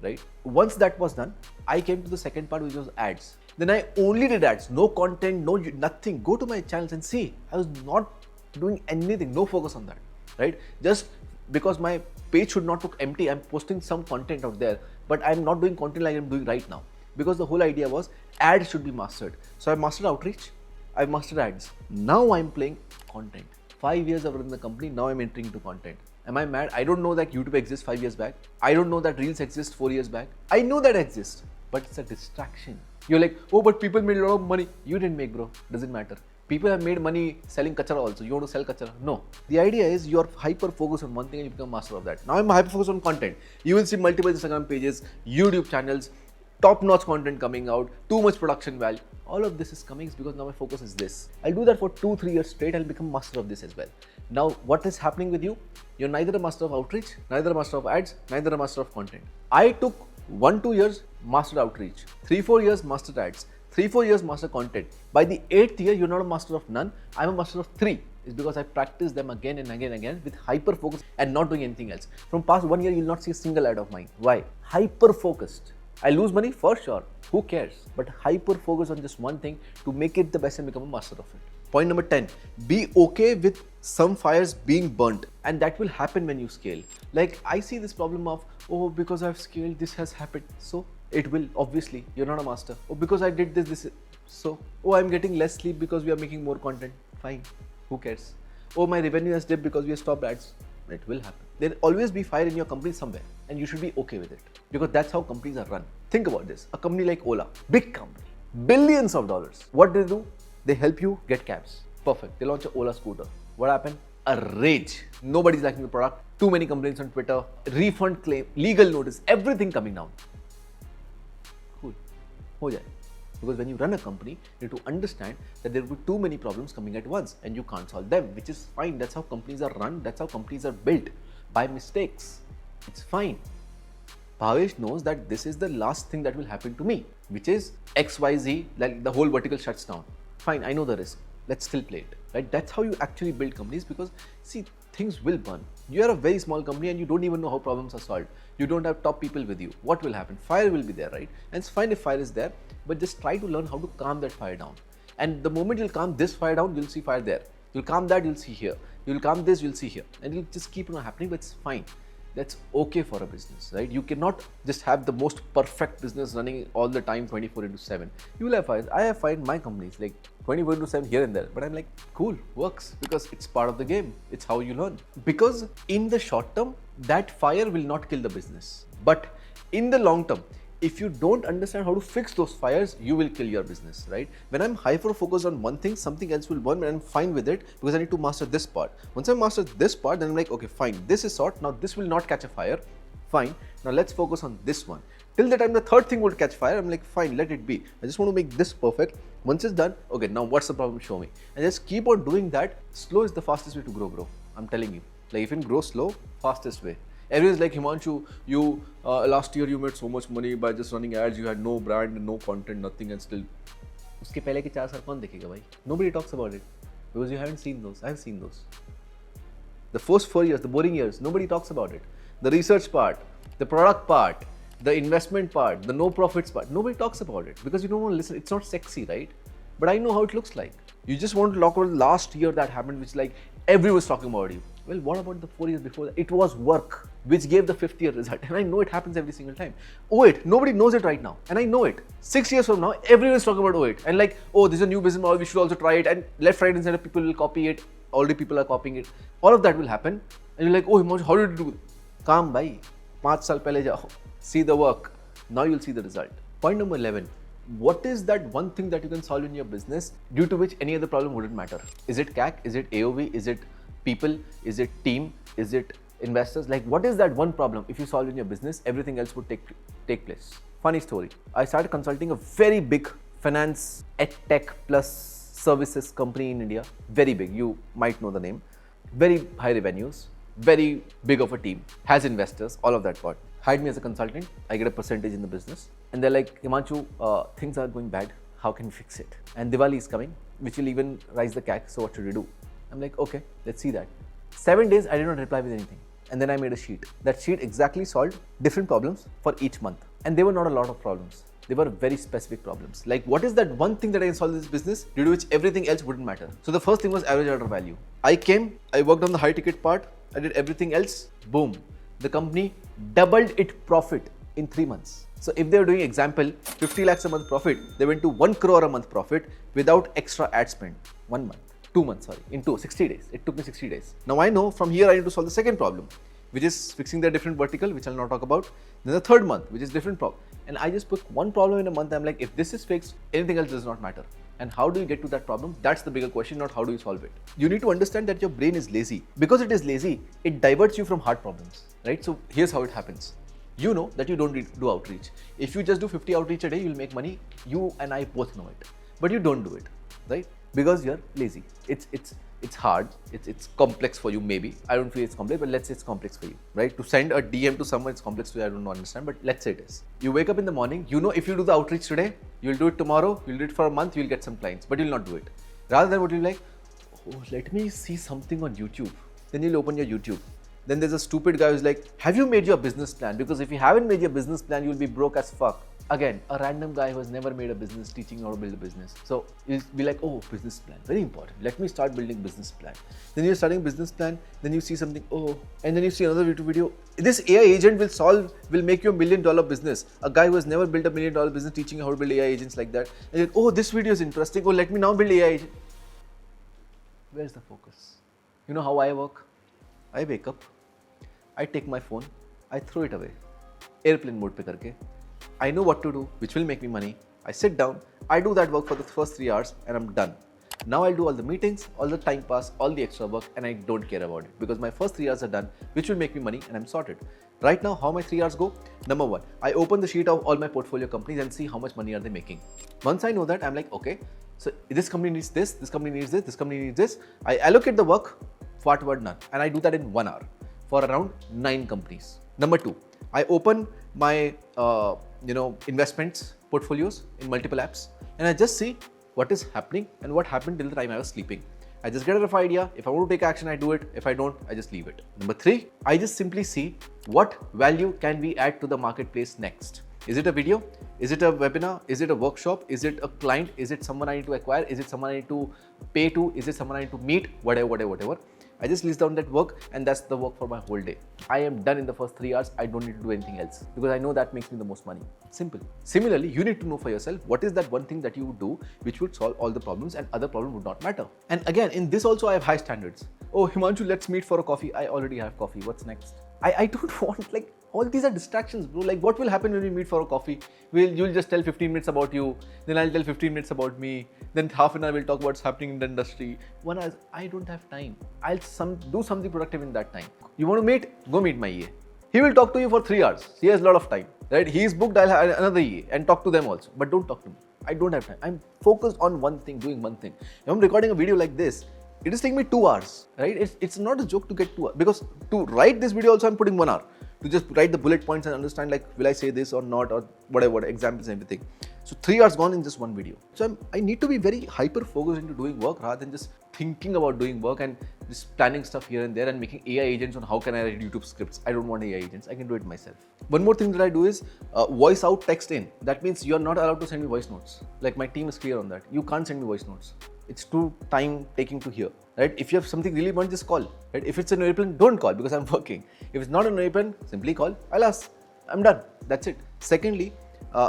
[SPEAKER 1] right? Once that was done, I came to the second part, which was ads. Then I only did ads, no content, no nothing. Go to my channels and see, I was not doing anything, no focus on that, right? Just because my page should not look empty, I'm posting some content out there, but I'm not doing content like I'm doing right now. Because the whole idea was ads should be mastered. So I mastered outreach, I've mastered ads. Now I'm playing content. 5 years I've run the company, now I'm entering into content. Am I mad? I don't know that YouTube exists 5 years back. I don't know that Reels exist 4 years back. I know that exists, but it's a distraction. You're like, oh, but people made a lot of money. You didn't make, bro. Doesn't matter. People have made money selling kachara also. You want to sell kachara? No. The idea is you're hyper focused on one thing and you become master of that. Now I'm hyper focused on content. You will see multiple Instagram pages, YouTube channels, top-notch content coming out, too much production value. All of this is coming because now my focus is this. I'll do that for 2-3 years straight. I'll become master of this as well. Now, what is happening with you? You're neither a master of outreach, neither a master of ads, neither a master of content. I took 1-2 years mastered outreach, 3-4 years mastered ads, 3-4 years master content. By the 8th year, you're not a master of none. I'm a master of 3. It's because I practice them again and again and again with hyper focus and not doing anything else. From past 1 year, you'll not see a single ad of mine. Why? Hyper focused. I lose money for sure. Who cares? But hyper focus on just one thing to make it the best and become a master of it. Point number 10, be okay with some fires being burnt, and that will happen when you scale. Like I see this problem of, oh, because I've scaled, this has happened. So it will, obviously, you're not a master. Oh, because I did this, so, oh, I'm getting less sleep because we are making more content. Fine, who cares? Oh, my revenue has dipped because we have stopped ads. It will happen. There'll always be fire in your company somewhere, and you should be okay with it because that's how companies are run. Think about this, a company like Ola, big company, billions of dollars. What do? They help you get cabs. Perfect. They launch an Ola scooter. What happened? A rage. Nobody's liking the product. Too many complaints on Twitter. Refund claim, legal notice, everything coming down. Cool. Ho jaye. Because when you run a company, you need to understand that there will be too many problems coming at once and you can't solve them, which is fine. That's how companies are run. That's how companies are built, by mistakes. It's fine. Bhavesh knows that this is the last thing that will happen to me, which is XYZ, like the whole vertical shuts down. Fine, I know the risk. Let's still play it, right? That's how you actually build companies because, see, things will burn. You are a very small company and you don't even know how problems are solved. You don't have top people with you. What will happen? Fire will be there, right? And it's fine if fire is there, but just try to learn how to calm that fire down. And the moment you'll calm this fire down, you'll see fire there. You'll calm that, you'll see here. You'll calm this, you'll see here. And it'll just keep on happening, but it's fine. That's okay for a business, right? You cannot just have the most perfect business running all the time 24/7. You will have fires. I have fire in my companies like 24/7 here and there, but I'm like, cool, works because it's part of the game. It's how you learn. Because in the short term, that fire will not kill the business. But in the long term, if you don't understand how to fix those fires, you will kill your business, right? When I'm hyper focused on one thing, something else will burn and I'm fine with it because I need to master this part. Once I master this part, then I'm like, okay, fine, this is sort. Now this will not catch a fire. Fine. Now let's focus on this one. Till the time the third thing would catch fire, I'm like, fine, let it be. I just want to make this perfect. Once it's done, okay, now what's the problem? Show me. And just keep on doing that. Slow is the fastest way to grow, bro. I'm telling you. Like, if you can grow slow, fastest way. Everyone's like, Himanshu, you last year you made so much money by just running ads. You had no brand, no content, nothing, and still. उसके पहले के 4 साल कौन देखेगा भाई? Nobody talks about it because you haven't seen those. I've seen those. The first 4 years, the boring years, nobody talks about it. The research part, the product part, the investment part, the no profits part, nobody talks about it because you don't want to listen. It's not sexy, right? But I know how it looks like. You just want to talk about the last year that happened, which like everyone was talking about you. Well, what about the 4 years before that? It was work, which gave the 5th year result. And I know it happens every single time. Oh, wait, nobody knows it right now. And I know it. 6 years from now, everyone is talking about oh, it. And like, oh, this is a new business model, we should also try it. And left, right, and center, people will copy it. Already people are copying it. All of that will happen. And you're like, oh, Himanshu, how did you do it? Calm, bhai. 5 saal pehle jao. See the work. Now you'll see the result. Point number 11. What is that one thing that you can solve in your business due to which any other problem wouldn't matter? Is it CAC? Is it AOV? Is it people? Is it team? Is it investors? Like, what is that one problem? If you solve in your business, everything else would take place. Funny story. I started consulting a very big finance, tech plus services company in India. Very big. You might know the name. Very high revenues. Very big of a team. Has investors. All of that part. Hired me as a consultant. I get a percentage in the business. And they're like, Himanshu, things are going bad. How can we fix it? And Diwali is coming, which will even rise the CAC. So what should we do? I'm like, okay, let's see that. 7 days, I did not reply with anything. And then I made a sheet. That sheet exactly solved different problems for each month. And they were not a lot of problems. They were very specific problems. Like, what is that one thing that I can solve in this business due to which everything else wouldn't matter? So the first thing was average order value. I came, I worked on the high ticket part. I did everything else. Boom. The company doubled its profit in 3 months. So if they were doing example 50 lakhs a month profit, they went to 1 crore a month profit without extra ad spend. 1 month, 2 months, sorry, in 60 days. It took me 60 days. Now I know from here I need to solve the second problem, which is fixing the different vertical, which I'll not talk about. Then the third month, which is different problem. And I just put one problem in a month. I'm like, if this is fixed, anything else does not matter. And how do you get to that problem? That's the bigger question, not how do you solve it. You need to understand that your brain is lazy. Because it is lazy, it diverts you from hard problems, right? So here's how it happens. You know that you don't need to do outreach. If you just do 50 outreach a day, you'll make money. You and I both know it. But you don't do it, right? Because you're lazy. It's hard. It's complex for you, maybe. I don't feel it's complex, but let's say it's complex for you, right? To send a DM to someone, it's complex to you. I don't understand, but let's say it is. You wake up in the morning, you know if you do the outreach today, you'll do it tomorrow, you'll do it for a month, you'll get some clients, but you'll not do it. Rather than what you're like, oh, let me see something on YouTube. Then you'll open your YouTube. Then there's a stupid guy who's like, have you made your business plan? Because if you haven't made your business plan, you'll be broke as fuck. Again, a random guy who has never made a business teaching you how to build a business. So you'll be like, oh, business plan, very important. Let me start building business plan. Then you're starting business plan, then you see something, oh, and then you see another YouTube video. This AI agent will make you $1 million business. A guy who has never built $1 million business teaching you how to build AI agents like that. And you're like, oh, this video is interesting. Oh, let me now build AI agent. Where's the focus? You know how I work? I wake up, I take my phone, I throw it away. Airplane mode pe karke. I know what to do, which will make me money. I sit down, I do that work for the first 3 hours and I'm done. Now I'll do all the meetings, all the time pass, all the extra work, and I don't care about it because my first 3 hours are done, which will make me money and I'm sorted. Right now, how my 3 hours go? Number 1, I open the sheet of all my portfolio companies and see how much money are they making. Once I know that, I'm like, okay, so this company needs this company needs this company needs this. I allocate the work, word none, and I do that in 1 hour for around 9 companies. Number 2, I open my investments portfolios in multiple apps and I just see what is happening and what happened till the time I was sleeping. I just get a rough idea. If I want to take action, I do it. If I don't, I just leave it. Number 3, I just simply see what value can we add to the marketplace next. Is it a video? Is it a webinar? Is it a workshop? Is it a client? Is it someone I need to acquire? Is it someone I need to pay to? Is it someone I need to meet? Whatever. I just list down that work and that's the work for my whole day. I am done in the first 3 hours. I don't need to do anything else because I know that makes me the most money. Simple. Similarly, you need to know for yourself what is that one thing that you would do which would solve all the problems and other problems would not matter. And again, in this also I have high standards. Oh, Himanshu, let's meet for a coffee. I already have coffee. What's next? I don't want like all these are distractions, bro. Like what will happen when we meet for a coffee? You'll just tell 15 minutes about you, then I'll tell 15 minutes about me, then half an hour we'll talk about what's happening in the industry. 1 hour, I don't have time. I'll do something productive in that time. You want to meet? Go meet my EA. He will talk to you for 3 hours. He has a lot of time, right? He's booked, I'll have another EA and talk to them also. But don't talk to me. I don't have time. I'm focused on one thing, doing one thing. If I'm recording a video like this, it is taking me 2 hours, right? It's not a joke to get 2 hours. Because to write this video also, I'm putting 1 hour. To just write the bullet points and understand, like, will I say this or not, or whatever, examples and everything. So 3 hours gone in just one video. So I need to be very hyper focused into doing work rather than just thinking about doing work and just planning stuff here and there and making AI agents on how can I write YouTube scripts. I don't want AI agents. I can do it myself. One more thing that I do is voice out, text in. That means you're not allowed to send me voice notes. Like, my team is clear on that. You can't send me voice notes. It's too time taking to hear, right? If you have something really important, just call, right? If it's an airplane, don't call because I'm working. If it's not an airplane, simply call. I'll ask. I'm done. That's it. Secondly,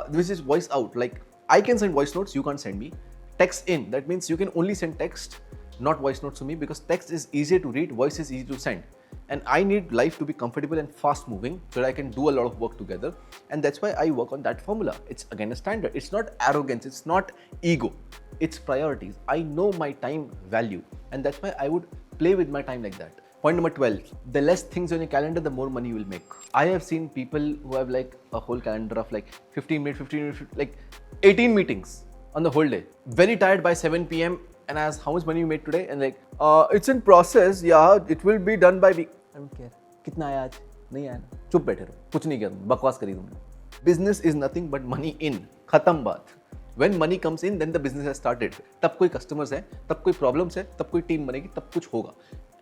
[SPEAKER 1] this is voice out. Like, I can send voice notes, you can't send me. Text in, that means you can only send text, not voice notes to me, because text is easier to read, voice is easy to send. And I need life to be comfortable and fast moving so that I can do a lot of work together. And that's why I work on that formula. It's again a standard. It's not arrogance, it's not ego, it's priorities. I know my time value, and that's why I would play with my time like that. Point number 12, the less things on your calendar, the more money you will make. I have seen people who have like a whole calendar of like 15 minutes, like 18 meetings on the whole day. Very tired by 7 p.m. and I ask, how much money you made today? And like, it's in process. Yeah, it will be done by week. I don't care. कितना आया आज? नहीं आया ना? चुप बैठे रहो. कुछ नहीं किया तुमने. बकवास करी तुमने. Business is nothing but money in. खत्म बात. When money comes in, then the business has started. तब कोई customers है, तब कोई problems है, तब कोई team बनेगी, तब कुछ होगा.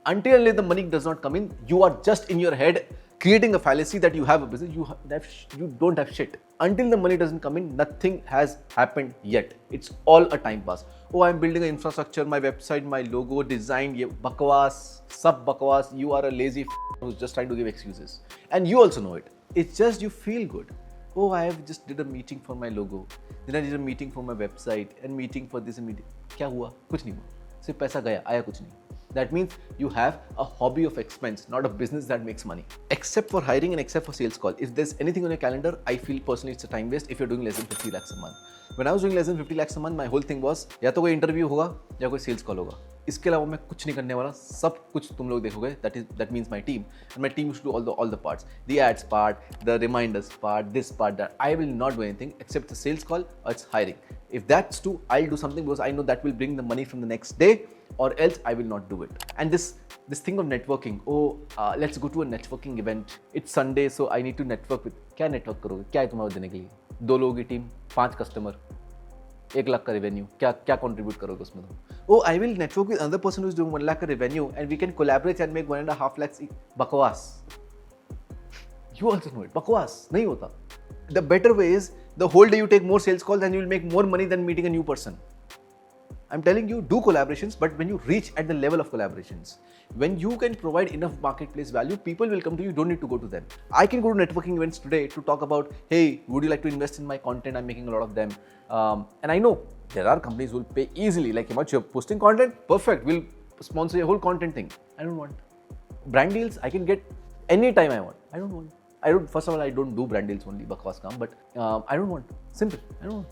[SPEAKER 1] Until the money does not come in, you are just in your head creating a fallacy that you have a business. You don't have shit. Until the money doesn't come in, nothing has happened yet. It's all a time pass. Oh, I'm building an infrastructure, my website, my logo, design, ye bakwas, sab bakwas. You are a lazy who's just trying to give excuses. And you also know it. It's just you feel good. Oh, I have just did a meeting for my logo. Then I did a meeting for my website and meeting for this and meeting. क्या हुआ? कुछ नहीं हुआ. सिर्फ पैसा गया, आया कुछ नहीं. That means you have a hobby of expense, not a business that makes money. Except for hiring and except for sales call. If there's anything on your calendar, I feel personally it's a time waste if you're doing less than 50 lakhs a month. When I was doing less than 50 lakhs a month, my whole thing was या तो कोई interview होगा या कोई sales call होगा. इसके अलावा मैं कुछ नहीं करने वाला. सब कुछ तुम लोग देखोगे. That means my team. And my team used to do all the parts. The ads part, the reminders part, this part, that. I will not do anything except the sales call or it's hiring. If that's true, I'll do something because I know that will bring the money from the next day, or else I will not do it. And this thing of networking, let's go to a networking event. It's Sunday, so I need to network with. क्या network करोगे? क्या है तुम्हारे देने के लिए? 2 लोगों की टीम, 5 कस्टमर, 1 लाख का रेवेन्यू. क्या कंट्रीब्यूट करोगे उसमें तुम? Oh, I will network with another person who is doing 1 lakh का revenue and we can collaborate and make 1.5 lakhs. बकवास. You also know it. बकवास नहीं होता. The better way is the whole day you take more sales calls and you will make more money than meeting a new person. I'm telling you, do collaborations, but when you reach at the level of collaborations, when you can provide enough marketplace value, people will come to you, you don't need to go to them. I can go to networking events today to talk about, hey, would you like to invest in my content? I'm making a lot of them. And I know there are companies who will pay easily, like Himanshu, you're posting content, perfect, we'll sponsor your whole content thing. I don't want. Brand deals, I can get anytime I want. I don't want. First of all, I don't do brand deals only, bakwas kaam, but I don't want. Simple, I don't want.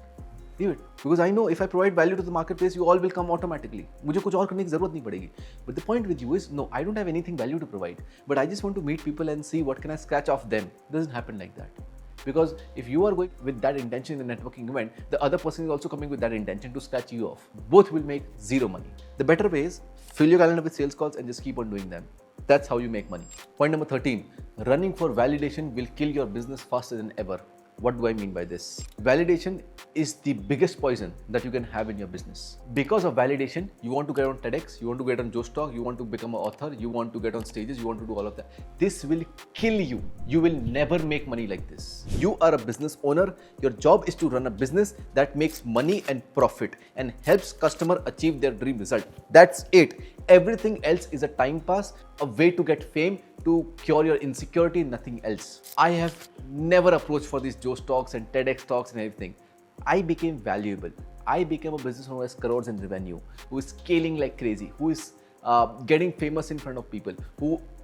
[SPEAKER 1] Leave it. Because I know if I provide value to the marketplace, you all will come automatically. मुझे कुछ और करने की ज़रूरत नहीं पड़ेगी. But the point with you is, no, I don't have anything value to provide. But I just want to meet people and see what can I scratch off them. It doesn't happen like that. Because if you are going with that intention in the networking event, the other person is also coming with that intention to scratch you off. Both will make zero money. The better way is fill your calendar with sales calls and just keep on doing them. That's how you make money. Point number 13, running for validation will kill your business faster than ever. What do I mean by this? Validation is the biggest poison that you can have in your business. Because of validation, you want to get on TEDx, you want to get on Josh Talk, you want to become an author, you want to get on stages, you want to do all of that. This will kill you. You will never make money like this. You are a business owner. Your job is to run a business that makes money and profit and helps customer achieve their dream result. That's it. Everything else is a time pass, a way to get fame, to cure your insecurity, nothing else. I have never approached for these Josh Talks and TEDx talks and everything. I became valuable. I became a business owner who has crores in revenue, who is scaling like crazy, who is getting famous in front of people,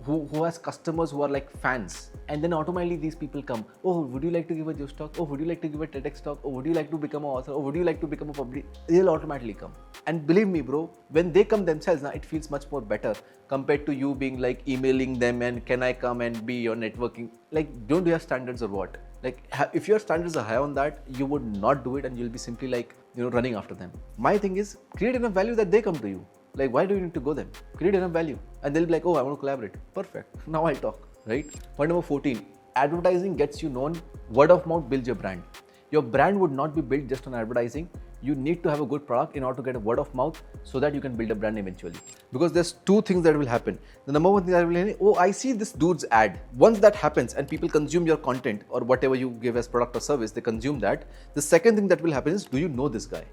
[SPEAKER 1] who has customers who are like fans, and then automatically these people come. Oh, would you like to give a Josh talk? Oh, would you like to give a TEDx talk? Oh, would you like to become an author? Oh, would you like to become a public? They'll automatically come. And believe me, bro, when they come themselves, now it feels much more better compared to you being like emailing them and can I come and be your networking? Like, don't you have standards or what? Like, if your standards are high on that, you would not do it, and you'll be simply like, running after them. My thing is, create enough value that they come to you. Like, why do you need to go them? Create enough value. And they'll be like, oh, I want to collaborate. Perfect. Now I'll talk, right? Point number 14, advertising gets you known. Word of mouth builds your brand. Your brand would not be built just on advertising. You need to have a good product in order to get a word of mouth so that you can build a brand eventually. Because there's two things that will happen. The number one thing that will happen, oh, I see this dude's ad. Once that happens and people consume your content or whatever you give as product or service, they consume that. The second thing that will happen is, do you know this guy?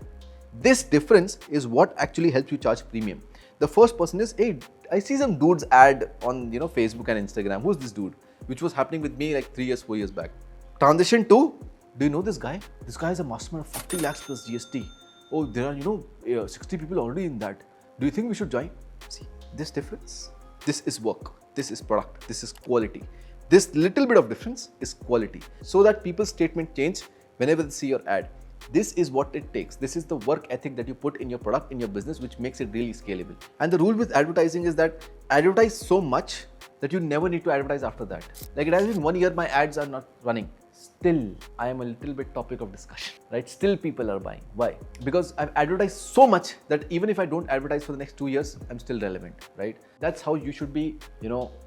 [SPEAKER 1] This difference is what actually helps you charge premium. The first person is, hey, I see some dude's ad on Facebook and Instagram. Who's this dude? Which was happening with me like 3 years, 4 years back. Transition to, do you know this guy? This guy is a mastermind of 40 lakhs plus GST. Oh, there are 60 people already in that. Do you think we should join? See, this difference, this is work. This is product. This is quality. This little bit of difference is quality. So that people's statement change whenever they see your ad. This is what it takes. This is the work ethic that you put in your product, in your business, which makes it really scalable. And the rule with advertising is that advertise so much that you never need to advertise after that. Like, it has been 1 year, my ads are not running. Still, I am a little bit topic of discussion, right? Still people are buying. Why? Because I've advertised so much that even if I don't advertise for the next 2 years, I'm still relevant, right? That's how you should be,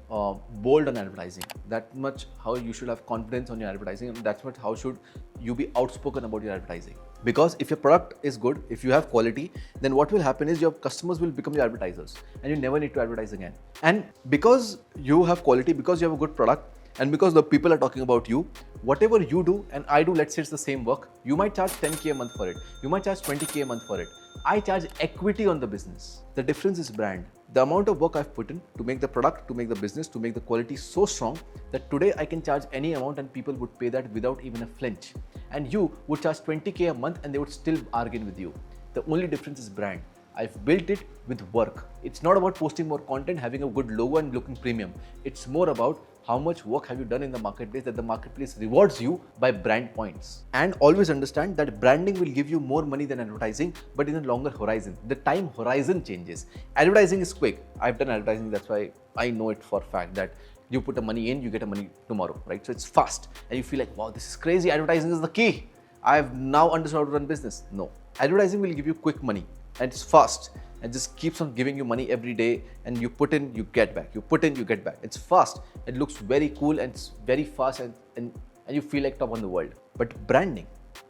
[SPEAKER 1] bold on advertising. That much how you should have confidence on your advertising, and that's much how should you be outspoken about your advertising. Because if your product is good, if you have quality, then what will happen is your customers will become your advertisers, and you never need to advertise again. And because you have quality, because you have a good product, and because the people are talking about you, whatever you do and I do, let's say it's the same work, you might charge 10K a month for it. You might charge 20K a month for it. I charge equity on the business. The difference is brand. The amount of work I've put in to make the product, to make the business, to make the quality so strong that today I can charge any amount and people would pay that without even a flinch. And you would charge 20K a month and they would still bargain with you. The only difference is brand. I've built it with work. It's not about posting more content, having a good logo and looking premium. It's more about how much work have you done in the marketplace that the marketplace rewards you by brand points. And always understand that branding will give you more money than advertising, but in a longer horizon. The time horizon changes. Advertising is quick. I've done advertising, that's why I know it for a fact that you put the money in, you get the money tomorrow, right? So it's fast and you feel like, wow, this is crazy. Advertising is the key. I've now understood how to run business. No, advertising will give you quick money and it's fast and just keeps on giving you money every day, and you put in, you get back. You put in, you get back. It's fast. It looks very cool and it's very fast and you feel like top on the world. But branding,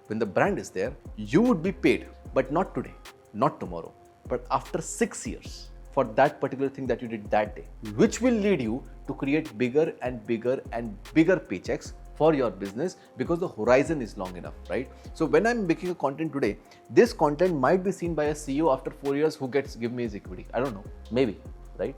[SPEAKER 1] when the brand is there, you would be paid, but not today, not tomorrow, but after 6 years for that particular thing that you did that day, which will lead you to create bigger and bigger and bigger paychecks for your business because the horizon is long enough, right? So when I'm making a content today, this content might be seen by a CEO after 4 years who give me his equity. I don't know, maybe, right?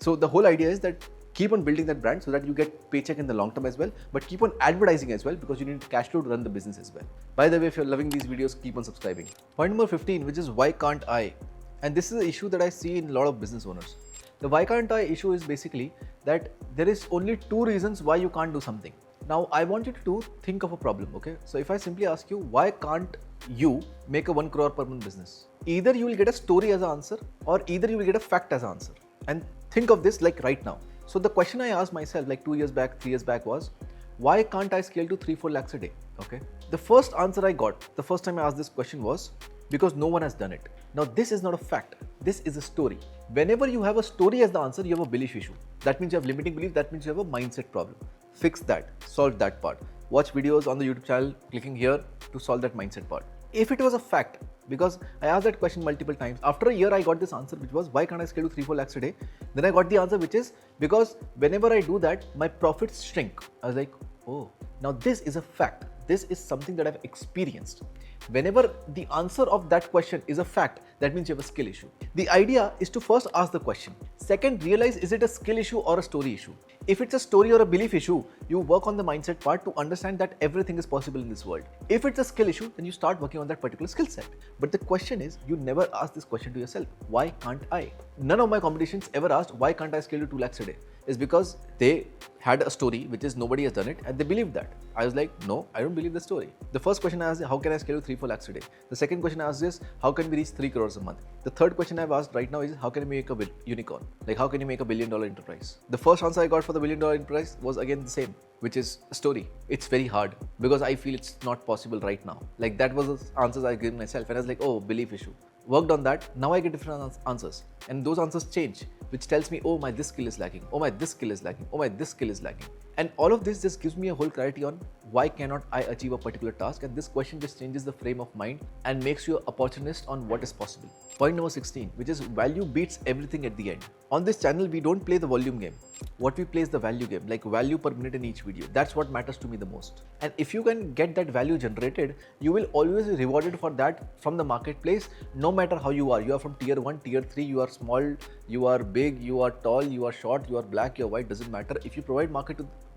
[SPEAKER 1] So the whole idea is that keep on building that brand so that you get paycheck in the long term as well, but keep on advertising as well because you need cash flow to run the business as well. By the way, if you're loving these videos, keep on subscribing. Point number 15, which is why can't I? And this is an issue that I see in a lot of business owners. The why can't I issue is basically that there is only 2 reasons why you can't do something. Now, I want you to think of a problem, okay? So if I simply ask you, why can't you make a 1 crore per month business? Either you will get a story as an answer or either you will get a fact as an answer. And think of this like right now. So the question I asked myself like 2 years back, 3 years back was, why can't I scale to 3-4 lakhs a day? Okay. The first answer I got, the first time I asked this question was, because no one has done it. Now, this is not a fact. This is a story. Whenever you have a story as the answer, you have a belief issue. That means you have limiting belief. That means you have a mindset problem. Fix that. Solve that part. Watch videos on the YouTube channel, clicking here to solve that mindset part. If it was a fact, because I asked that question multiple times, after a year I got this answer which was, why can't I scale to 3-4 lakhs a day? Then I got the answer which is, because whenever I do that, my profits shrink. I was like, oh, now this is a fact. This is something that I've experienced. Whenever the answer of that question is a fact, that means you have a skill issue. The idea is to first ask the question. Second, realize, is it a skill issue or a story issue? If it's a story or a belief issue, you work on the mindset part to understand that everything is possible in this world. If it's a skill issue, then you start working on that particular skill set. But the question is, you never ask this question to yourself. Why can't I? None of my competitions ever asked, why can't I scale to 2 lakhs a day? It's because they had a story which is nobody has done it and they believed that. I was like, no, I don't believe the story. The first question I asked is, how can I scale to 3-4 lakhs a day? The second question I asked is, how can we reach 3 crores a month? The third question I've asked right now is, how can we make a unicorn? Like, how can you make $1 billion enterprise? The first answer I got for the $1 billion enterprise was again the same, which is a story. It's very hard because I feel it's not possible right now. Like, that was the answers I gave myself and I was like, oh, belief issue. Worked on that, now I get different answers and those answers change, which tells me, oh my, this skill is lacking, oh my, this skill is lacking, oh my, this skill is lacking. And all of this just gives me a whole clarity on why cannot I achieve a particular task, and this question just changes the frame of mind and makes you an opportunist on what is possible. Point number 16, which is value beats everything at the end. On this channel, we don't play the volume game. What we play is the value game, like value per minute in each video. That's what matters to me the most. And if you can get that value generated, you will always be rewarded for that from the marketplace, no matter how you are. You are from tier 1, tier 3, you are small, you are big, you are tall, you are short, you are black, you are white, doesn't matter. If you provide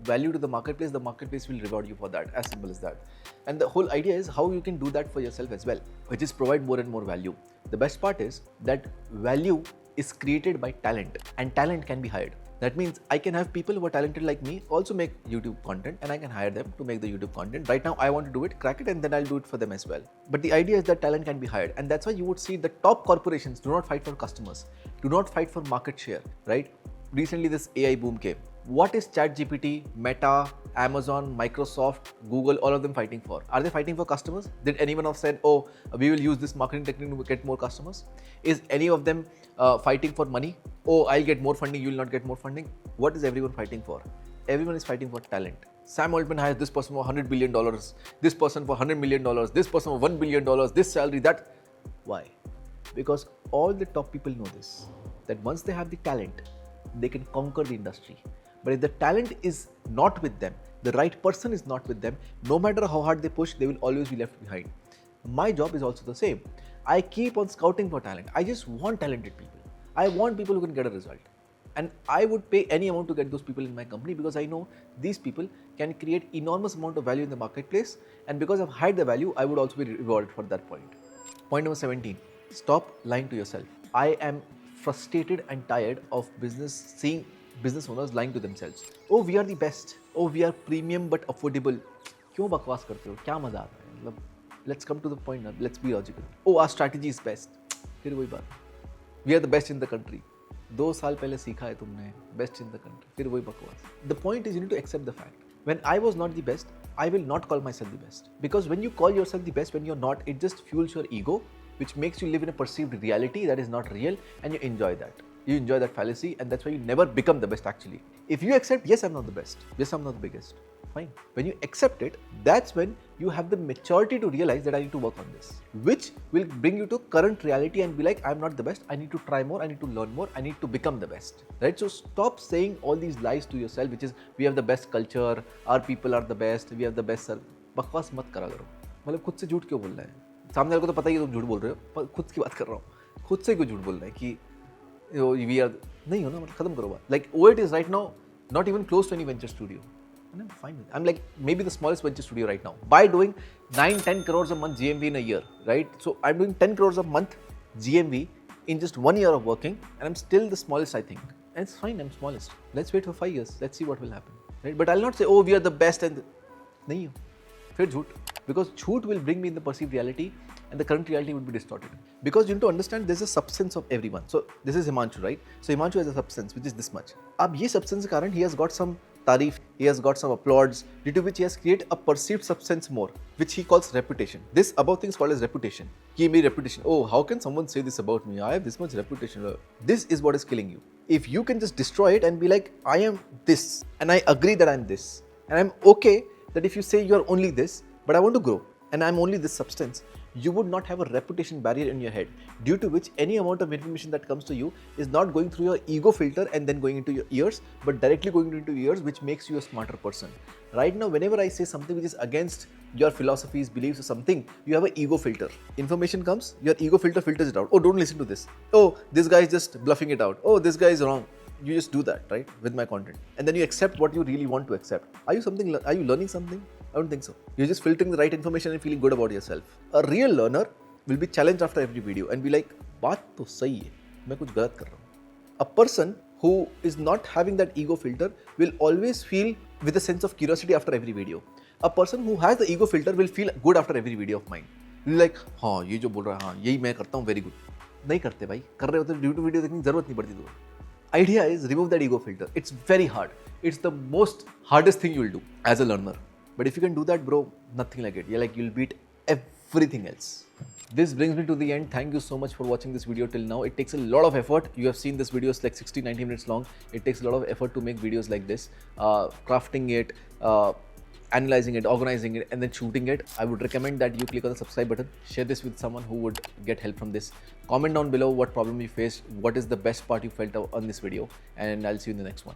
[SPEAKER 1] value to the marketplace will reward you for that. As simple as that. And the whole idea is how you can do that for yourself as well, which is provide more and more value. The best part is that value is created by talent, and talent can be hired. That means I can have people who are talented like me also make YouTube content, and I can hire them to make the YouTube content. Right now I want to do it, crack it, and then I'll do it for them as well. But the idea is that talent can be hired, and that's why you would see the top corporations do not fight for customers, do not fight for market share, right? Recently this AI boom came. What is ChatGPT, Meta, Amazon, Microsoft, Google, all of them fighting for? Are they fighting for customers? Did anyone have said, oh, we will use this marketing technique to get more customers? Is any of them fighting for money? Oh, I'll get more funding, you will not get more funding. What is everyone fighting for? Everyone is fighting for talent. Sam Altman hires this person for $100 billion, this person for $100 million, this person for $1 billion, this salary, that. Why? Because all the top people know this, that once they have the talent, they can conquer the industry. But if the talent is not with them, the right person is not with them, no matter how hard they push, they will always be left behind. My job is also the same. I keep on scouting for talent. I just want talented people. I want people who can get a result. And I would pay any amount to get those people in my company because I know these people can create enormous amount of value in the marketplace. And because I've hired the value, I would also be rewarded for that point. Point number 17, stop lying to yourself. I am frustrated and tired of seeing business owners lying to themselves. Oh, we are the best. Oh, we are premium but affordable. क्यों बकवास करते हो? क्या मजा आता है? मतलब, let's come to the point now. Let's be logical. Oh, our strategy is best. फिर वही बात. We are the best in the country. 2 साल पहले सीखा है तुमने best in the country. फिर वही बकवास. The point is you need to accept the fact. When I was not the best, I will not call myself the best. Because when you call yourself the best when you're not, it just fuels your ego, which makes you live in a perceived reality that is not real, and you enjoy that. You enjoy that fallacy, and that's why you never become the best actually. If you accept, yes, I'm not the best, yes, I'm not the biggest, fine. When you accept it, that's when you have the maturity to realize that I need to work on this, which will bring you to current reality and be like, I'm not the best, I need to try more, I need to learn more, I need to become the best, right? So stop saying all these lies to yourself, which is, we have the best culture, our people are the best, we have the best service. बकवास मत करा करो. मतलब खुद से झूठ क्यों बोल रहा है? सामने वाले को तो पता ही है तुम झूठ बोल रहे हो, पर खुद की बात कर रहा हूँ. खुद से क्यों झूठ बोल रहा है कि we are नहीं हो ना, मतलब खत्म करो बात. Like OIT is right now not even close to any venture studio, and I'm fine with it. I'm like maybe the smallest venture studio right now by doing 9-10 crores a month GMV in a year, right? So I'm doing 10 crores a month GMV in just 1 year of working, and I'm still the smallest, I think, and it's fine. I'm smallest. Let's wait for 5 years. Let's see what will happen, right? But I'll not say, oh, we are the best, and नहीं हो, फिर झूठ, because झूठ will bring me in the perceived reality, and the current reality would be distorted. Because you need to understand there's a substance of everyone. So this is Himanshu, right? So Himanshu has a substance which is this much. अब ये substance के कारण he has got some तारीफ, he has got some applause, due to which he has created a perceived substance more, which he calls reputation. This above thing is called as reputation. He made reputation. Oh, how can someone say this about me? I have this much reputation. This is what is killing you. If you can just destroy it and be like, I am this, and I agree that I'm this, and I'm okay that if you say you're only this, but I want to grow, and I'm only this substance, you would not have a reputation barrier in your head, due to which any amount of information that comes to you is not going through your ego filter and then going into your ears, but directly going into your ears, which makes you a smarter person. Right now, whenever I say something which is against your philosophies, beliefs, or something, you have an ego filter. Information comes, your ego filter filters it out. Oh, don't listen to this. Oh, this guy is just bluffing it out. Oh, this guy is wrong. You just do that, right, with my content, and then you accept what you really want to accept. Are you learning something? I don't think so. You're just filtering the right information and feeling good about yourself. A real learner will be challenged after every video and be like, बात तो सही है, मैं कुछ गलत कर रहा हूँ. A person who is not having that ego filter will always feel with a sense of curiosity after every video. A person who has the ego filter will feel good after every video of mine. Like, हाँ ये जो बोल रहा है हाँ यही मैं करता हूँ very good. नहीं करते भाई, कर रहे हो तो ड्यू टू वीडियो देखने की जरूरत नहीं पड़ती तुम्हें. Idea is remove that ego filter. It's very hard. It's the most hardest thing you'll do as a learner. But if you can do that, bro, nothing like it. You'll beat everything else. This brings me to the end. Thank you so much for watching this video till now. It takes a lot of effort. You have seen this video is like 60-90 minutes long. It takes a lot of effort to make videos like this. Crafting it, analyzing it, organizing it, and then shooting it. I would recommend that you click on the subscribe button, share this with someone who would get help from this. Comment down below what problem you faced, what is the best part you felt on this video, and I'll see you in the next one.